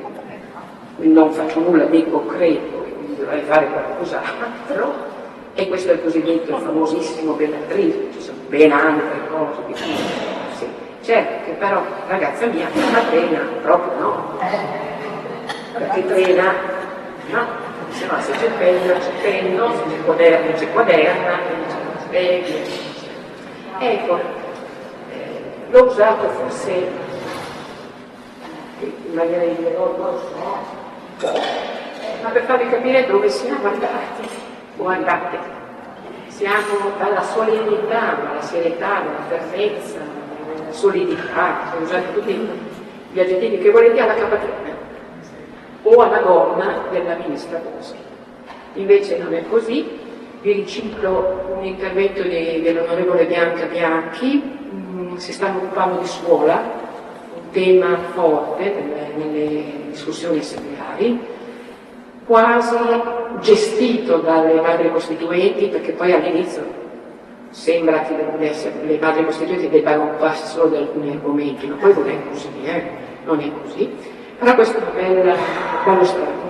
non faccio nulla di concreto, quindi dovrei fare qualcos'altro, e questo è il cosiddetto famosissimo Bellatrix, ci sono ben altre cose di cui sì. Certo che però, ragazza mia, la trena proprio no, perché trena, no, se no se c'è penno, se c'è quaderna, non c'è sveglia. Ecco, l'ho usato forse in maniera di dire, non lo so, ma per farvi capire dove siamo andati o andate. Siamo dalla solennità, alla serietà, alla fermezza, alla solidità, usate tutti gli aggettivi che volete, alla Capatrina o alla gonna della ministra Boschi. Invece non è così. Vi riciclo un intervento dell'onorevole Bianca Bianchi, si stanno occupando di scuola, un tema forte nelle discussioni assemblari, quasi gestito dalle madri costituenti, perché poi all'inizio sembra che le madri costituenti debbano occuparsi solo di alcuni argomenti, ma poi non è così, non è così. Però questa è una bella uno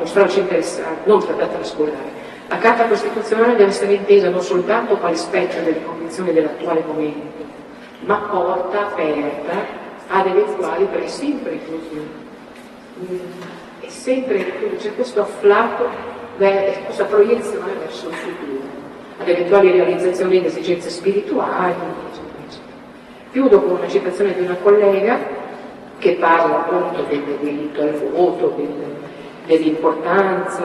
stralcio interessante, non trattata da scolare. La Carta Costituzionale deve essere intesa non soltanto quale specchio delle condizioni dell'attuale momento, ma porta aperta ad eventuali presidi inclusivi. E sempre c'è questo afflato, questa proiezione verso il futuro, ad eventuali realizzazioni di esigenze spirituali, eccetera, eccetera. Chiudo con una citazione di una collega che parla appunto del diritto al voto, dell'importanza.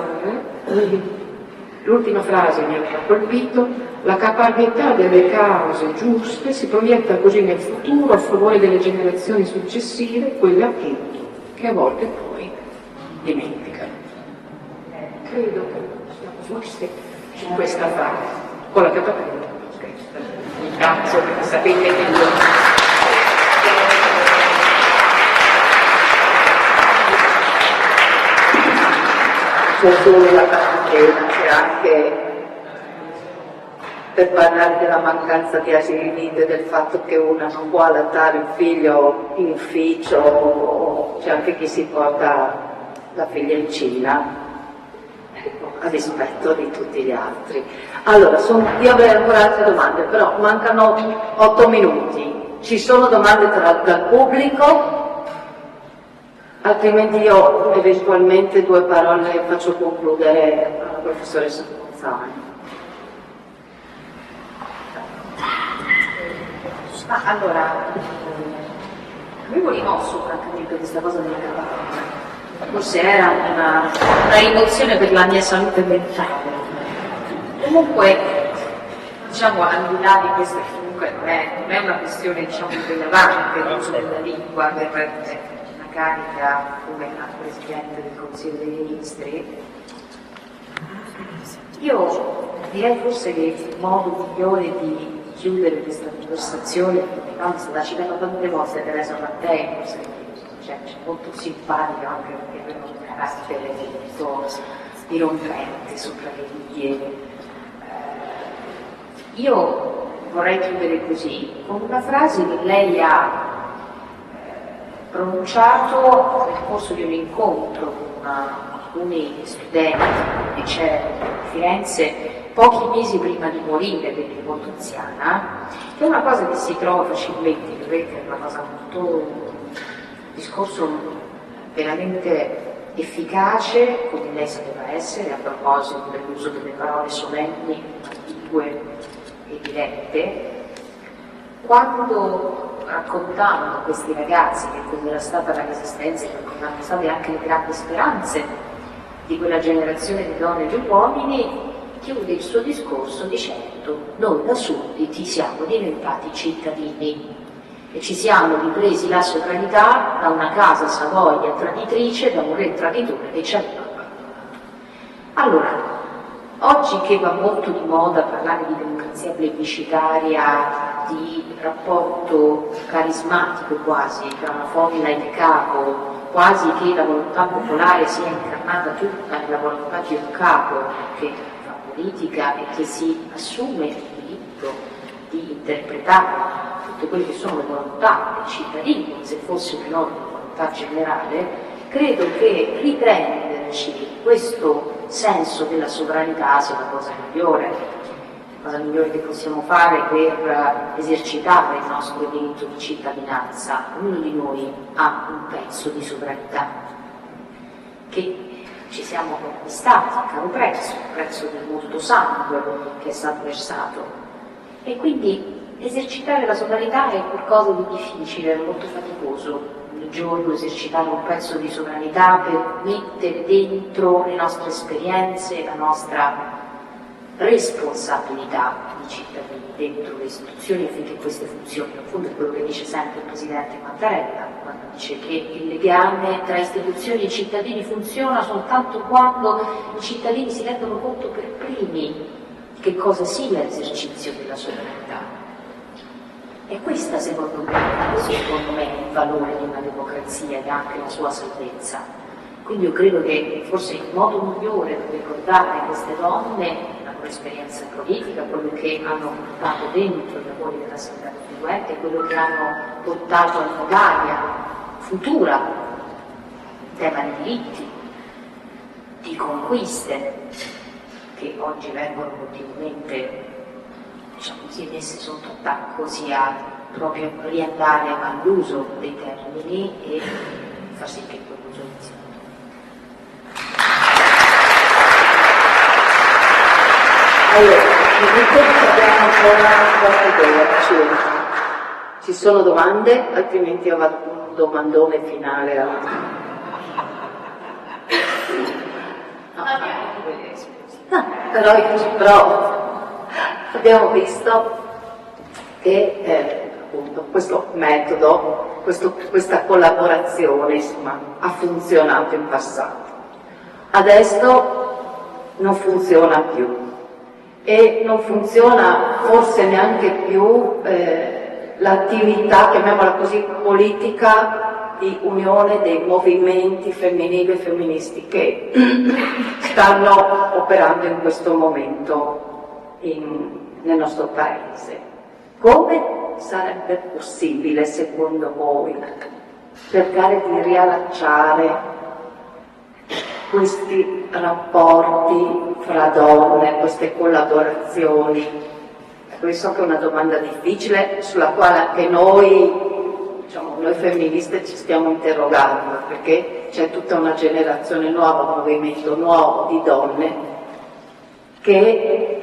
L'ultima frase mi aveva colpito: la caparbietà delle cause giuste si proietta così nel futuro a favore delle generazioni successive, quelle appunto che a volte poi dimenticano. Credo che siamo forse in questa fase, con la Capatrina. Grazie, perché sapete che io... Non solo la quarantena, c'è anche, per parlare della mancanza di asili nido e del fatto che una non può allattare un figlio in ufficio, c'è anche chi si porta la figlia in Cina, a dispetto di tutti gli altri. Allora, io avrei ancora altre domande, però mancano 8 minuti. Ci sono domande dal pubblico? Altrimenti io eventualmente 2 parole faccio concludere alla professoressa Gonzani. Ma allora, avevo rimosso francamente questa cosa della Capatrina. Forse era una rimozione per la mia salute mentale. Comunque, diciamo, al di là di questa, comunque non è una questione, diciamo, rilevante l'uso della lingua per carica come la Presidente del Consiglio dei Ministri. Io direi forse che il modo migliore di chiudere questa conversazione, è stata citata tante volte Teresa Mattei, cioè molto simpatica anche perché aveva un carattere molto dirompente sopra le righe. Io vorrei chiudere così, con una frase che lei ha pronunciato nel corso di un incontro con alcuni studenti del liceo di Firenze pochi mesi prima di morire, perché molto anziana, che è una cosa che si trova facilmente, perché è una cosa molto, un discorso veramente efficace, come lei sapeva essere, a proposito dell'uso delle parole solenni, ambigue e dirette. Quando raccontavano a questi ragazzi che cos'era stata la resistenza e che erano state anche le grandi speranze di quella generazione di donne e di uomini, chiude il suo discorso dicendo: noi da sudditi siamo diventati cittadini e ci siamo ripresi la sovranità da una casa Savoia traditrice, da un re traditore che ci aveva abbandonato. Allora, oggi che va molto di moda parlare di democrazia plebiscitaria, di rapporto carismatico quasi tra una folla e il capo, quasi che la volontà popolare sia incarnata tutta nella volontà di un capo che fa politica e che si assume il diritto di interpretare tutte quelle che sono le volontà dei cittadini come se fosse un'enorme volontà generale, credo che riprenderci questo senso della sovranità sia la cosa migliore che possiamo fare per esercitare il nostro diritto di cittadinanza. Ognuno di noi ha un pezzo di sovranità che ci siamo conquistati a caro prezzo, un prezzo di molto sangue che è stato versato. E quindi esercitare la sovranità è qualcosa di difficile, molto faticoso. Ogni giorno esercitare un pezzo di sovranità per mettere dentro le nostre esperienze, la nostra responsabilità di cittadini dentro le istituzioni affinché queste funzionino. In fondo è quello che dice sempre il Presidente Mattarella, quando dice che il legame tra istituzioni e cittadini funziona soltanto quando i cittadini si rendono conto per primi che cosa sia l'esercizio della sovranità. E questa secondo me è il valore di una democrazia ed anche la sua salvezza. Quindi io credo che forse il modo migliore per ricordare queste donne, la loro esperienza politica, quello che hanno portato dentro i lavori dell'Assemblea Costituente, quello che hanno portato all'Italia futura, in tema di diritti, di conquiste, che oggi vengono continuamente, diciamo così, messe sotto attacco, sia proprio riandare all'uso dei termini e far sì che quell'uso inizi. Allora, abbiamo ancora qualche idea, ci sono domande? Altrimenti io vado con un domandone finale. Però abbiamo visto che appunto questo metodo, questa collaborazione insomma, ha funzionato in passato. Adesso non funziona più e non funziona forse neanche più l'attività, chiamiamola così, politica di unione dei movimenti femminili e femministi che stanno operando in questo momento nel nostro paese. Come sarebbe possibile, secondo voi, cercare di riallacciare questi rapporti fra donne, queste collaborazioni? So che è una domanda difficile sulla quale anche noi femministe ci stiamo interrogando, perché c'è tutta una generazione nuova, un movimento nuovo di donne che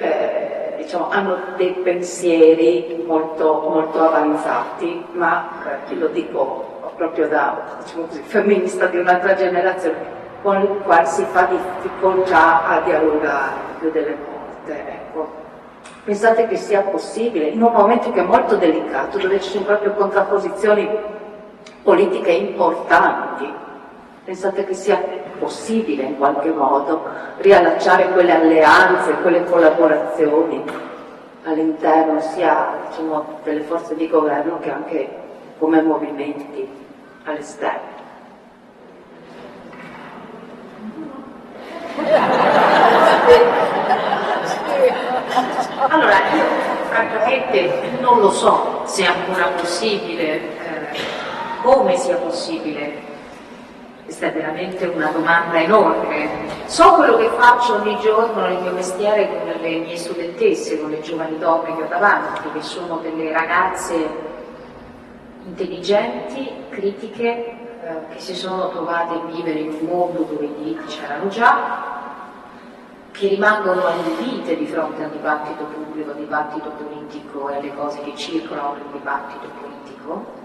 hanno dei pensieri molto, molto avanzati, ma lo dico proprio da femminista di un'altra generazione, con il quale si fa difficoltà a dialogare più delle volte. Ecco. Pensate che sia possibile, in un momento che è molto delicato, dove ci sono proprio contrapposizioni politiche importanti, pensate che sia possibile in qualche modo riallacciare quelle alleanze, quelle collaborazioni all'interno sia delle forze di governo che anche come movimenti all'esterno? Allora, io francamente non lo so se è ancora possibile, come sia possibile. Questa è veramente una domanda enorme. So quello che faccio ogni giorno nel mio mestiere con le mie studentesse, con le giovani donne che ho davanti, che sono delle ragazze intelligenti, critiche, che si sono trovate a vivere in un mondo dove i diritti c'erano già, che rimangono allibite di fronte al dibattito pubblico, al dibattito politico e alle cose che circolano nel dibattito politico.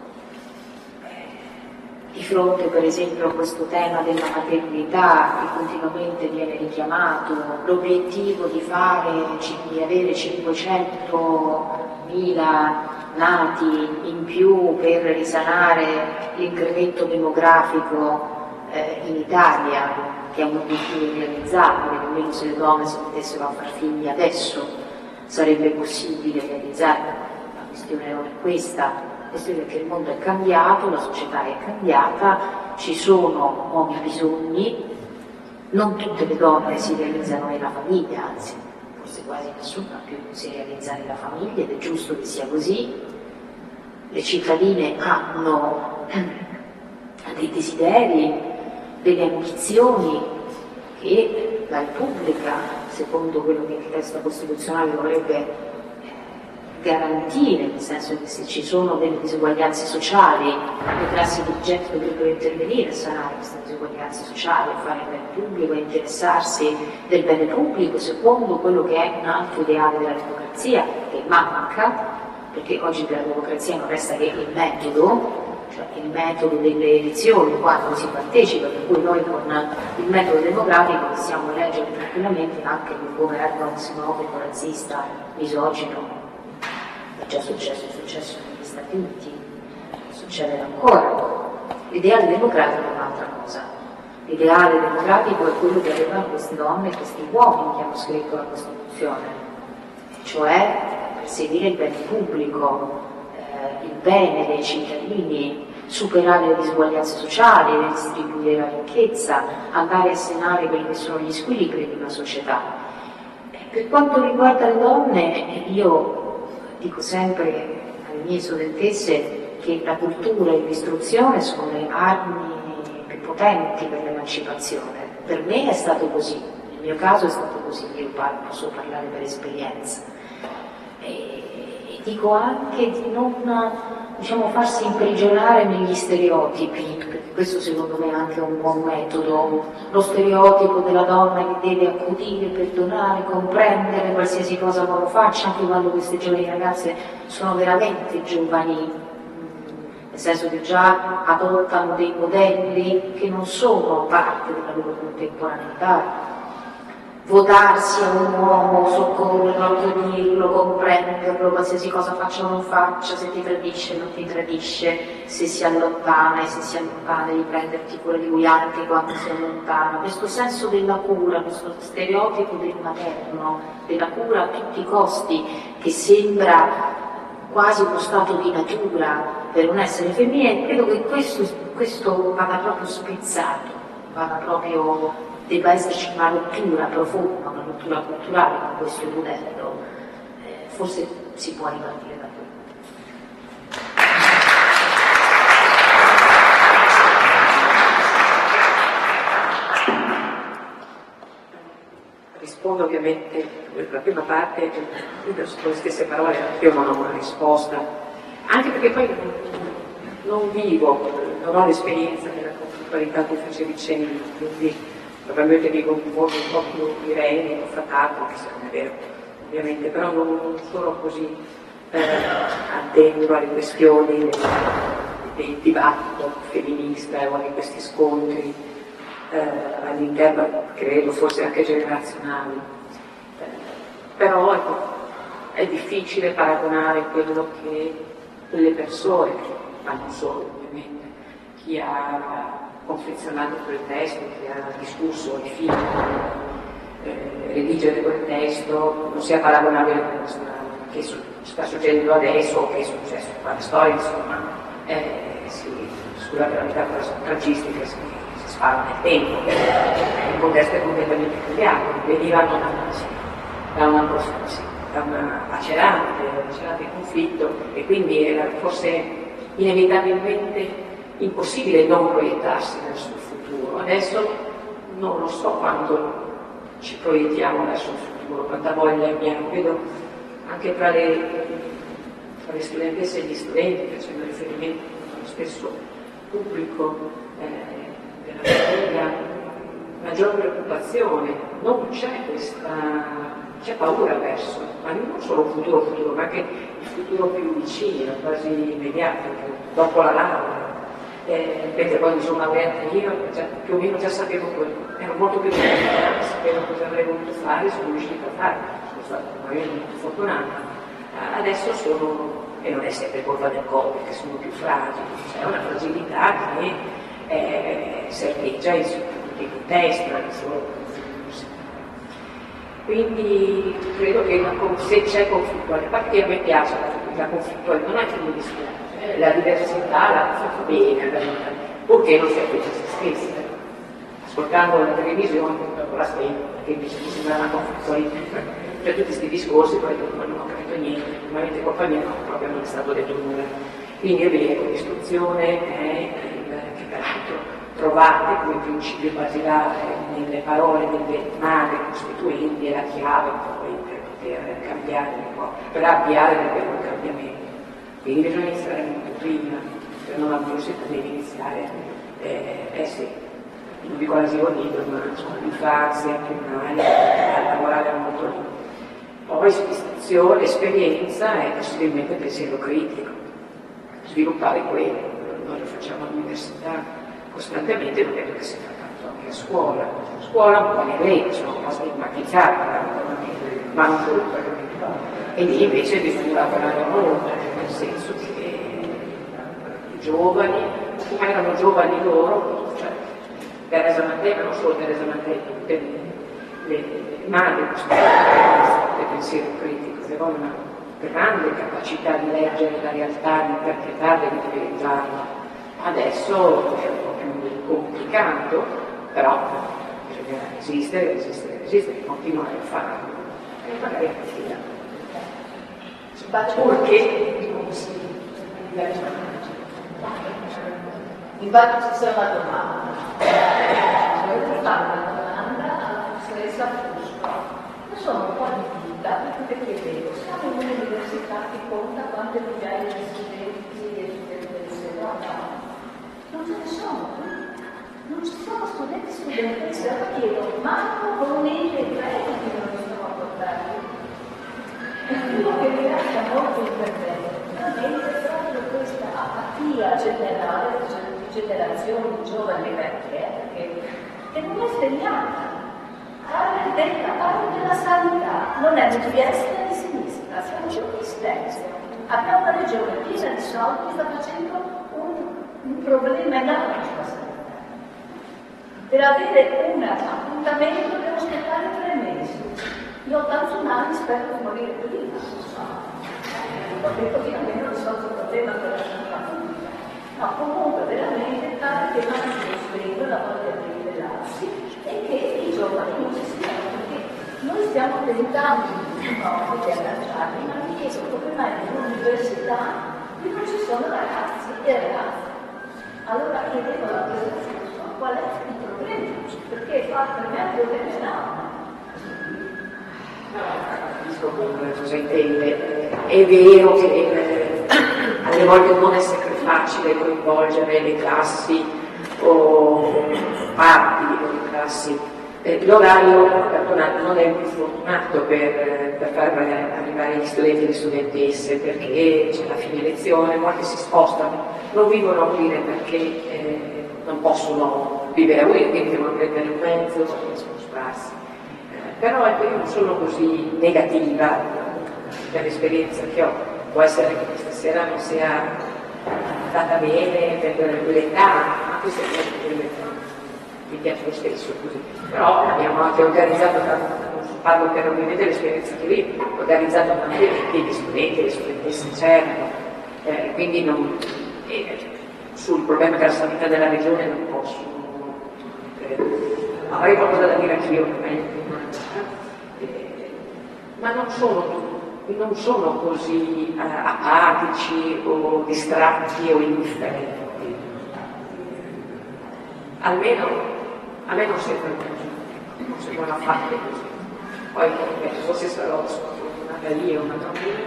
Di fronte per esempio a questo tema della maternità che continuamente viene richiamato, l'obiettivo di avere 500.000 nati in più per risanare l'incremento demografico in Italia, che è un obiettivo irrealizzabile, nemmeno se le donne si mettessero a far figli adesso sarebbe possibile realizzare. La questione non è questa, la questione è che il mondo è cambiato, la società è cambiata, ci sono nuovi bisogni, non tutte le donne si realizzano nella famiglia, anzi forse quasi nessuna più si realizza nella famiglia ed è giusto che sia così. Le cittadine hanno dei desideri, delle ambizioni che la Repubblica, secondo quello che il testo costituzionale dovrebbe garantire, nel senso che se ci sono delle diseguaglianze sociali, le classi dirigenti dovrebbero intervenire a sanare queste diseguaglianze sociali, a fare il bene pubblico, a interessarsi del bene pubblico secondo quello che è un altro ideale della democrazia, che manca, perché oggi per la democrazia non resta che il metodo, cioè il metodo delle elezioni quando si partecipa, per cui noi con il metodo democratico possiamo eleggere tranquillamente anche un governo xenofobo, razzista, misogino. È già successo negli Stati Uniti, succede ancora. L'ideale democratico è un'altra cosa. L'ideale democratico è quello che avevano queste donne e questi uomini che hanno scritto la Costituzione, cioè perseguire il bene pubblico, il bene dei cittadini, superare le disuguaglianze sociali, redistribuire la ricchezza, andare a sanare quelli che sono gli squilibri di una società. Per quanto riguarda le donne, io dico sempre alle mie studentesse che la cultura e l'istruzione sono le armi più potenti per l'emancipazione. Per me è stato così, nel mio caso è stato così, io posso parlare per esperienza. E dico anche di non farsi imprigionare negli stereotipi, perché questo secondo me è anche un buon metodo. Lo stereotipo della donna che deve accudire, perdonare, comprendere qualsiasi cosa loro faccia, anche quando queste giovani ragazze sono veramente giovani, nel senso che già adottano dei modelli che non sono parte della loro contemporaneità. Votarsi a un uomo, soccorrerlo, accoglierlo, comprenderlo, qualsiasi cosa faccia o non faccia, se ti tradisce o non ti tradisce, se si allontana e se si allontana di prenderti cura di lui anche quando si allontana. Questo senso della cura, questo stereotipo del materno, della cura a tutti i costi, che sembra quasi uno stato di natura per un essere femminile, credo che questo vada proprio spezzato, debba esserci una rottura profonda, una rottura culturale con questo modello. Forse si può ripartire da qui. Rispondo ovviamente la prima parte, con le stesse parole, io non ho una risposta, anche perché poi non ho l'esperienza della conflittualità che facevi cenno, quindi probabilmente dico un po' più Irene o Frattardo, che non è vero ovviamente, però non sono così attento alle questioni del dibattito femminista o di questi scontri all'interno, credo, forse anche generazionali. Però ecco, è difficile paragonare quello che quelle persone, ma non solo ovviamente, chi ha confezionato quel testo, chi ha discusso e fino redigere quel testo non sia paragonabile a che sta succedendo adesso o che è successo qua la storia, insomma, sulla gravità tragistica si spara nel tempo, il contesto è completamente cambiato, venivano da una lacerante conflitto e quindi era forse inevitabilmente impossibile non proiettarsi verso il futuro. Adesso non lo so quanto ci proiettiamo verso il futuro, quanta voglia abbiamo. Vedo anche tra le studentesse e gli studenti, facendo riferimento allo stesso pubblico della famiglia, maggior preoccupazione. Non c'è c'è paura verso, ma non solo il futuro, ma anche il futuro più vicino, quasi immediato, dopo la laurea. Mentre quando sono laureata io più o meno già sapevo quello, ero molto più preparata, sapevo cosa avrei voluto fare, sono riuscita a fare, sono stata magari molto fortunata. Adesso e non è sempre colpa del Covid, che sono più fragili, c'è una fragilità che serpeggia in tutti i contesti, non solo. Quindi credo che se c'è conflittualità, perché a me piace la conflittualità, non è che mi dispiace, la diversità la fa bene, purché non sia più se stessa, ascoltando la televisione, la spiego, perché mi sembra una confusione, cioè tutti questi discorsi, poi non ho capito niente, ma avete colpa mia, no, proprio non è stato detto nulla. Quindi è vero, l'istruzione è che peraltro trovate come principio basilare nelle parole delle madri costituenti, è la chiave poi per poter cambiare un po', per avviare davvero un cambiamento. Quindi bisogna iniziare molto prima, per non all'università devi iniziare, sì, non dico l'asilo nido, ma l'infanzia, primaria, a lavorare molto lì. Poi istruzione, esperienza e possibilmente pensiero critico, sviluppare quello, noi lo facciamo all'università costantemente, non vedo che si fa tanto anche a scuola. A scuola un po' di lei, sono un po' stigmatizzata, ma non tutto. E lì invece bisogna lavorare molto, nel senso che i giovani, come erano giovani loro, cioè Teresa Mantelli, non solo Teresa Mantelli, tutte le madri del pensiero critico, avevano una grande capacità di leggere la realtà, di interpretarla e di utilizzarla. Adesso è un po' più complicato, però bisogna resistere, e continuare a farlo. E magari anche fino. Purché mi faccio stessa una domanda. Vorrei fare una domanda alla professoressa Fusco. Io sono un po' diffida perché vedo, siamo in un'università che conta quante migliaia di studenti e studentesse non ce ne sono qui. Non ci sono studenti e studentesse, allora chiedo, manco con i crediti non riusciamo a portarli. E quello che mi lascia molto veramente è proprio questa apatia generale di generazioni giovani e vecchie, che non è segnata. Parli della sanità, non è né di destra né di sinistra, siamo giù stessi. Abbiamo una regione piena di soldi che sta facendo un problema enorme sulla sanità. Per avere un appuntamento devo aspettare 3 mesi. Io ho 81 anni, spero di morire prima. Perché così almeno risolvo il problema con la sanità pubblica. No, comunque veramente tale che non si esprime la voglia di rivelarsi e che i giovani non si siano, perché noi stiamo tentando di agganciarli, ma mi chiedo come mai nell'università non ci sono ragazzi e ragazze. Allora chiedevo alla professoressa qual è il problema, perché per me è un problema enorme. Capisco cosa intende. È vero che alle volte non è sempre facile coinvolgere le classi o parti delle classi. L'orario non è più fortunato per far arrivare gli studenti e le studentesse, perché c'è la fine lezione, molti si spostano, non vivono a Udine perché non possono vivere a Udine, quindi devono prendere un mezzo, possono spostarsi. Però io non sono così negativa per l'esperienza che ho. Può essere che questa sera non sia andata bene per l'età, ma questo è mi piace lo stesso così. Però abbiamo anche organizzato, parlo per non vedere l'esperienza che lì, organizzato anche gli studenti e le studentesse c'erano, quindi sul problema della sanità della regione non posso. Avrei qualcosa da dire anch'io, ma non sono così apatici o distratti o indifferenti. Almeno sembrano così, non sembrano affatto così. Poi forse sarò sfortunata lì o una bambina,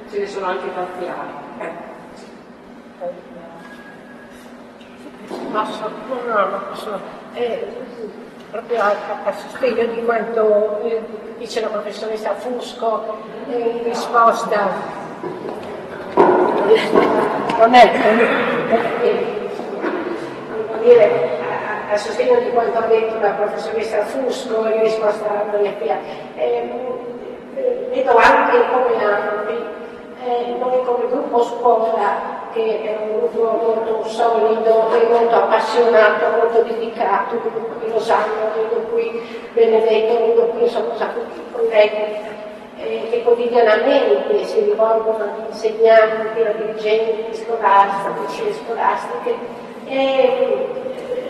ce ne sono anche tanti altri. Ma posso proprio a sostegno di quanto dice la professoressa Fusco in risposta. Non è dire a sostegno di quanto ha detto la professoressa Fusco in risposta alla Maria Pia. Vedo anche come altri, noi come gruppo scuola, che è un gruppo molto solido e molto appassionato, molto dedicato, un gruppo di Rosanna, vedo qui Benedetto, vedo qui insomma tutti i colleghi che quotidianamente si rivolgono agli insegnanti, ai dirigenti scolastici e scolastiche.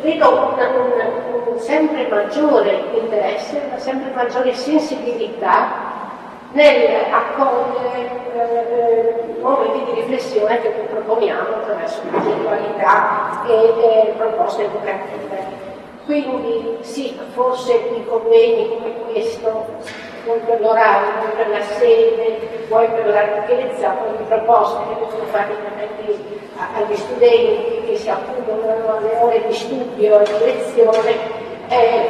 Vedo un sempre maggiore interesse, una sempre maggiore sensibilità nel accogliere momenti di riflessione che noi proponiamo attraverso progettualità e proposte educative. Quindi sì, forse in convegni come questo, vuoi per l'orario, vuoi per la sede, vuoi per la ricchezza, poi di proposte che vengono fatte agli studenti che si applicano alle ore di studio e di lezione,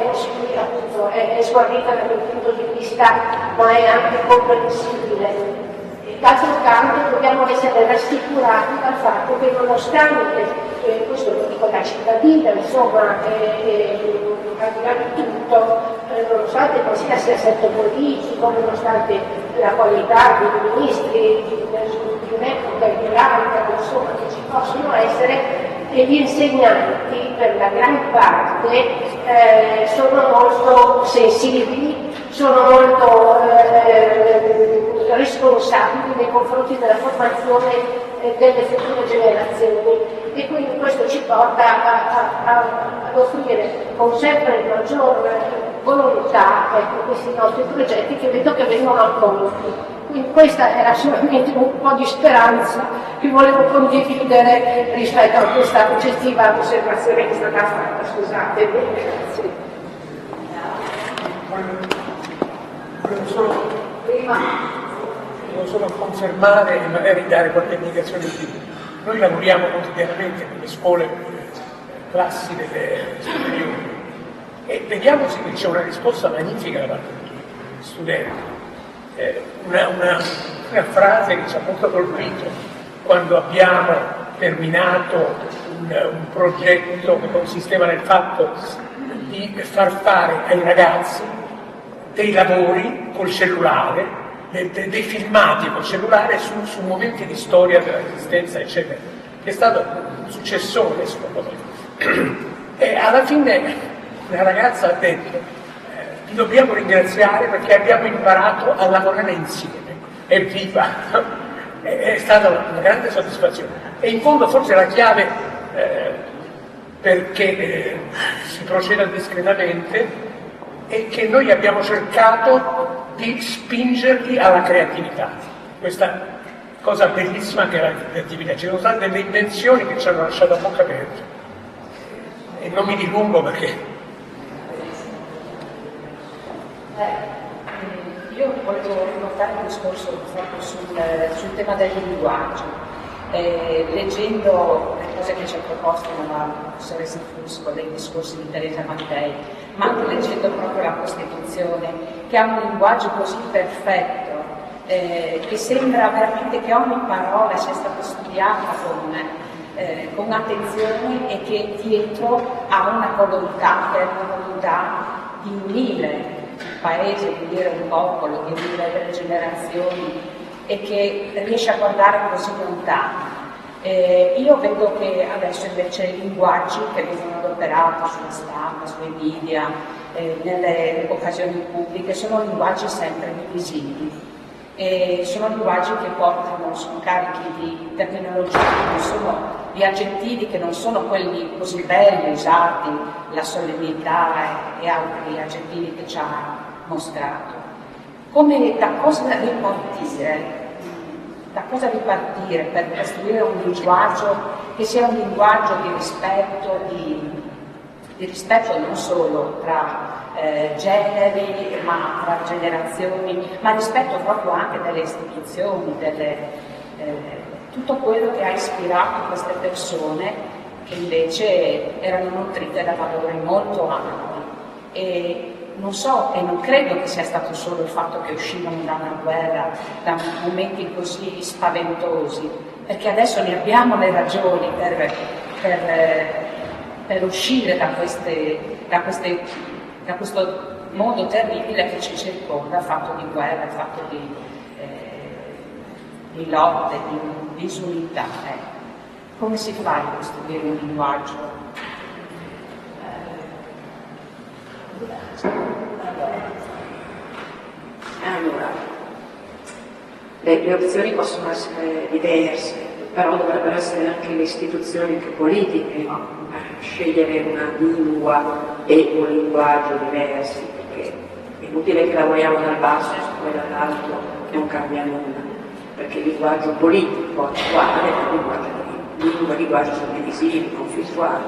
forse qui appunto è sguardita da quel punto di vista, ma è anche comprensibile. D'altro canto dobbiamo essere rassicurati dal fatto che nonostante, questo lo dico da cittadina, insomma, al di là di tutto, nonostante qualsiasi assetto politico, nonostante la qualità dei ministri di un'epoca e di un'altra, insomma, che ci possono essere, e gli insegnanti per la gran parte sono molto sensibili, sono molto responsabili nei confronti della formazione delle future generazioni, e quindi questo ci porta ad offrire con sempre maggior volontà questi nostri progetti, che vedo che vengono accolti. Quindi questa era solamente un po' di speranza che volevo condividere rispetto a questa successiva osservazione che è stata fatta. Scusate. Grazie. Volevo solo confermare e magari dare qualche indicazione in più. Noi lavoriamo quotidianamente nelle scuole, classi delle superiori, e vediamo se c'è una risposta magnifica da parte degli studenti. Una frase che ci ha molto colpito quando abbiamo terminato un progetto che consisteva nel fatto di far fare ai ragazzi dei lavori col cellulare, dei filmati col cellulare su momenti di storia dell'esistenza, eccetera, che è stato un successore secondo me. E alla fine una ragazza ha detto: ti dobbiamo ringraziare perché abbiamo imparato a lavorare insieme. Evviva! È stata una grande soddisfazione. E in fondo forse la chiave perché si proceda discretamente è che noi abbiamo cercato di spingerli alla creatività. Questa cosa bellissima che è la creatività. Ci sono state delle invenzioni che ci hanno lasciato a bocca aperta. E non mi dilungo perché... Io volevo riportare un discorso proprio sul tema del linguaggio. Leggendo le cose che ci ha proposto la professoressa Fusco, dei discorsi di Teresa Mattei, ma anche leggendo proprio la Costituzione, che ha un linguaggio così perfetto, che sembra veramente che ogni parola sia stata studiata con attenzione e che dietro ha una volontà, che è una volontà di unire il paese, di unire un popolo, di unire delle generazioni, e che riesce a guardare così lontano. Io vedo che adesso invece i linguaggi che vengono adoperati sulla stampa, sui media, nelle occasioni pubbliche, sono linguaggi sempre divisivi. Sono linguaggi che portano, sono carichi di terminologie, che sono di aggettivi che non sono quelli così belli usati, la solennità e altri aggettivi che ci ha mostrato. Da cosa ripartire per costruire un linguaggio che sia un linguaggio di rispetto non solo tra generi, ma tra generazioni, ma rispetto proprio anche delle istituzioni, tutto quello che ha ispirato queste persone che invece erano nutrite da valori molto ampi. E non so, e non credo che sia stato solo il fatto che uscivano da una guerra, da momenti così spaventosi, perché adesso ne abbiamo le ragioni per uscire da questo modo terribile che ci circonda, fatto di guerra, fatto di lotte, di disunità. Come si fa a costruire un linguaggio? Allora, le opzioni possono essere diverse. però dovrebbero essere anche le istituzioni più politiche a scegliere una lingua e un linguaggio diversi, perché è inutile che lavoriamo dal basso e poi dall'alto non cambia nulla, perché il linguaggio politico attuale è un linguaggio suddivisivo, conflittuale.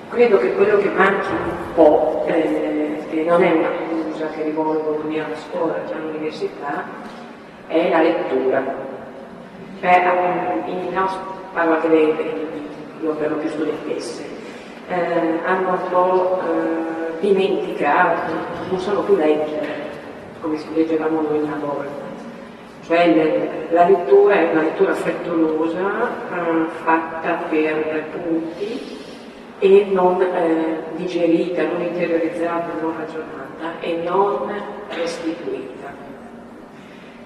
Credo che quello che manchi un po', e non è un'accusa che rivolgo né alla scuola né all'università, è la lettura. Parlo anche io per lo più studentesse, hanno un po' dimenticato, non sanno più leggere come si leggevamo noi una volta. Cioè la lettura è una lettura frettolosa, fatta per punti e non digerita, non interiorizzata, non ragionata e non restituita.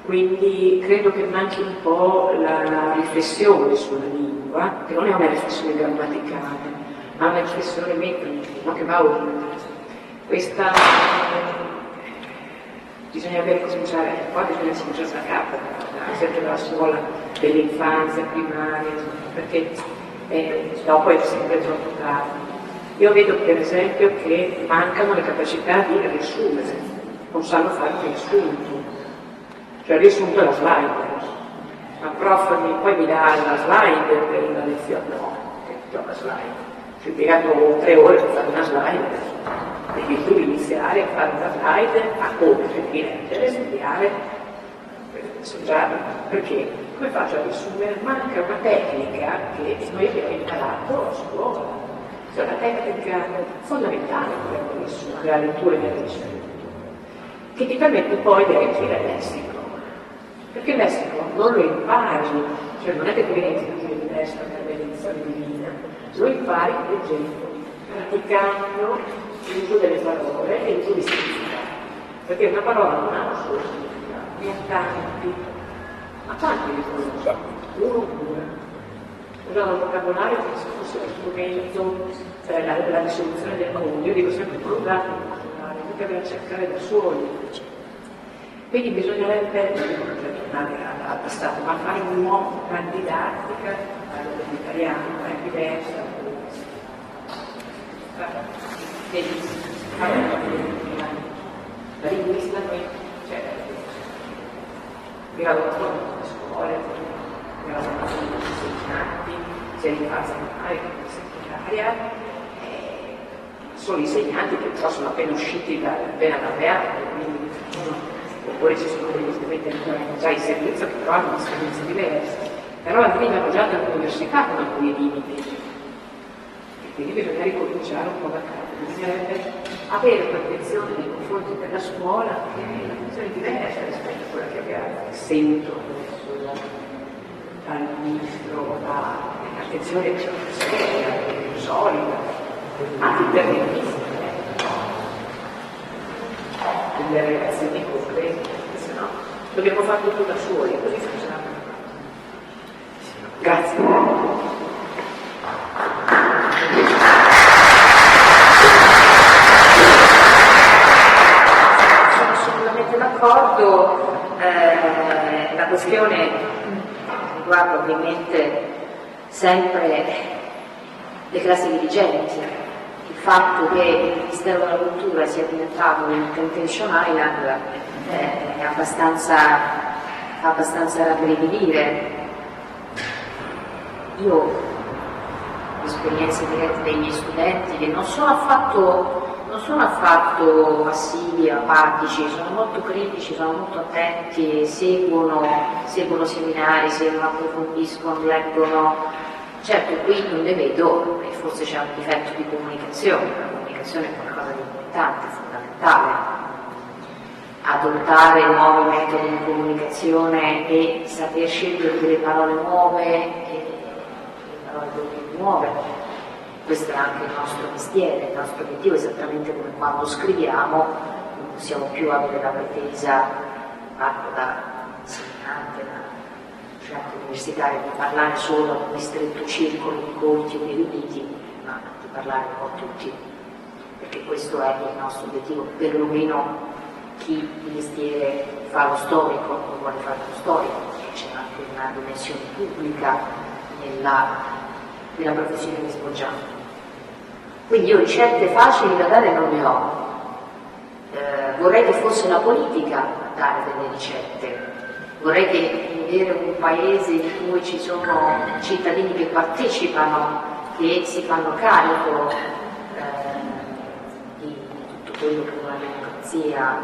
Quindi credo che manchi un po' la riflessione sulla lingua, che non è una riflessione grammaticale, ma una riflessione metodologica, che va oltre. Questa bisogna cominciare da capo, sempre dalla scuola dell'infanzia primaria, perché dopo è sempre troppo tardi. Io vedo per esempio che mancano le capacità di riassumere, non sanno fare il riassunto. Cioè il riassunto è la slide, ma il prof poi mi dà la slide per la lezione, no, che ho la slide, ci ho impiegato 3 ore per fare una slide, devi tu iniziare a fare una slide a come, di leggere, studiare, perché come faccio a riassumere? Manca una tecnica che noi abbiamo imparato a scuola, cioè una tecnica fondamentale per la lettura e del riassunto, che ti permette poi di arricchire il lessico. Perché il lessico non lo impari, cioè non è che ti viene insegnato in testa per benedizione divina, lo impari leggendo, praticando l'uso delle parole e l'uso di significato. Perché una parola non ha un solo significato, ne ha tanti. Ma quanti ne conosco? Uno oppure. Usano il vocabolario come se fosse uno strumento per la risoluzione del mondo. Io dico sempre usate il vocabolario, perché dobbiamo cercare da soli. Quindi bisognerebbe tornare al passato, ma fare una didattica dell'italiano, è diversa. La linguista noi, cioè, mi lavoro con le scuole, mi lavoro con gli insegnanti, sia in fase primaria che secondaria, sono insegnanti che però sono appena usciti appena laureati, quindi oppure ci sono degli studenti già in servizio che però hanno esperienze diverse, però arrivano già dall'università con alcuni limiti, e quindi bisogna ricominciare un po' da capo, bisognerebbe avere un'attenzione nei confronti della scuola che è un'attenzione diversa rispetto a quella che abbiamo, sento adesso dal ministro, l'attenzione più seria, più solida, anche interventista. Delle relazioni concrete, perché sennò dobbiamo fare tutto da soli, così facciamo. Grazie. Sono assolutamente d'accordo, la questione riguarda ovviamente sempre le classi dirigenti. Il fatto che il Ministero della Cultura sia diventato un temptation island fa abbastanza rabbrividire. Io ho esperienze dirette dei miei studenti che non sono affatto passivi, apatici, sono molto critici, sono molto attenti, seguono seminari, approfondiscono, leggono. Certo, qui non ne vedo, e forse c'è un difetto di comunicazione, la comunicazione è qualcosa di importante, fondamentale. Adottare nuovi metodi di comunicazione e saper scegliere delle parole nuove e parole nuove, questo è anche il nostro mestiere, il nostro obiettivo, esattamente come quando scriviamo, non possiamo più avere la pretesa, parlo da insegnante, da universitario, di parlare solo a un ristretto circolo di colti o di eruditi, ma di parlare un po' a tutti, perché questo è il nostro obiettivo, perlomeno chi di mestiere fa lo storico, non vuole fare lo storico, perché c'è anche una dimensione pubblica nella professione che svolgiamo. Quindi io ricette facili da dare non ne ho. Vorrei che fosse la politica a dare delle ricette, vorrei che vedere un paese in cui ci sono cittadini che partecipano, che si fanno carico di tutto quello che una democrazia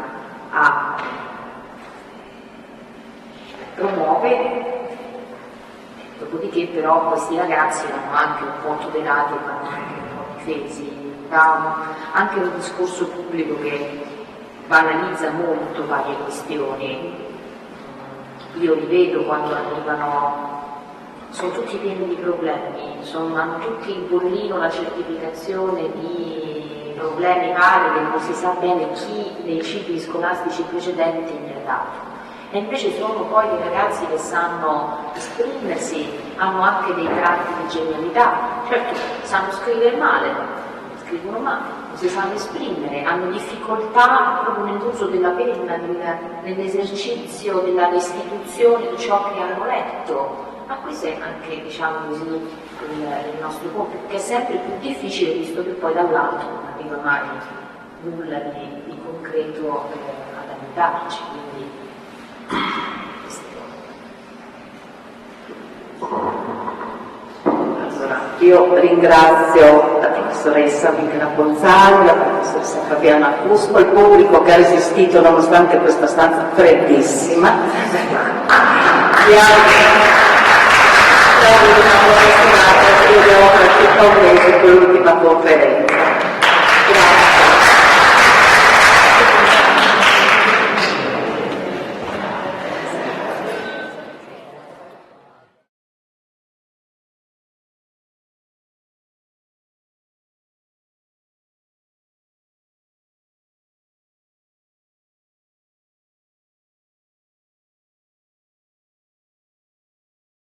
promuove. Dopodiché però questi ragazzi vanno anche un po' tutelati, vanno anche un po' difesi da anche un discorso pubblico che banalizza molto varie questioni. Io li vedo quando arrivano, sono tutti pieni di problemi, hanno tutti in bollino la certificazione di problemi vari che non si sa bene chi nei cicli scolastici precedenti gli ha dato. E invece sono poi dei ragazzi che sanno esprimersi, hanno anche dei tratti di genialità, certo sanno scrivere male, scrivono male, non si sanno esprimere, hanno difficoltà proprio nell'uso della penna, nell'esercizio della restituzione di ciò che hanno letto. Ma questo è anche, diciamo così, il nostro compito, che è sempre più difficile visto che poi dall'alto non arriva mai nulla di concreto ad aiutarci. Quindi, allora, io ringrazio la professoressa Michela Bolzani, la professoressa Fabiana Cusco, il pubblico che ha resistito nonostante questa stanza freddissima. Vi auguro una buona serata e ci vediamo tra circa un mese con l'ultima conferenza. Grazie.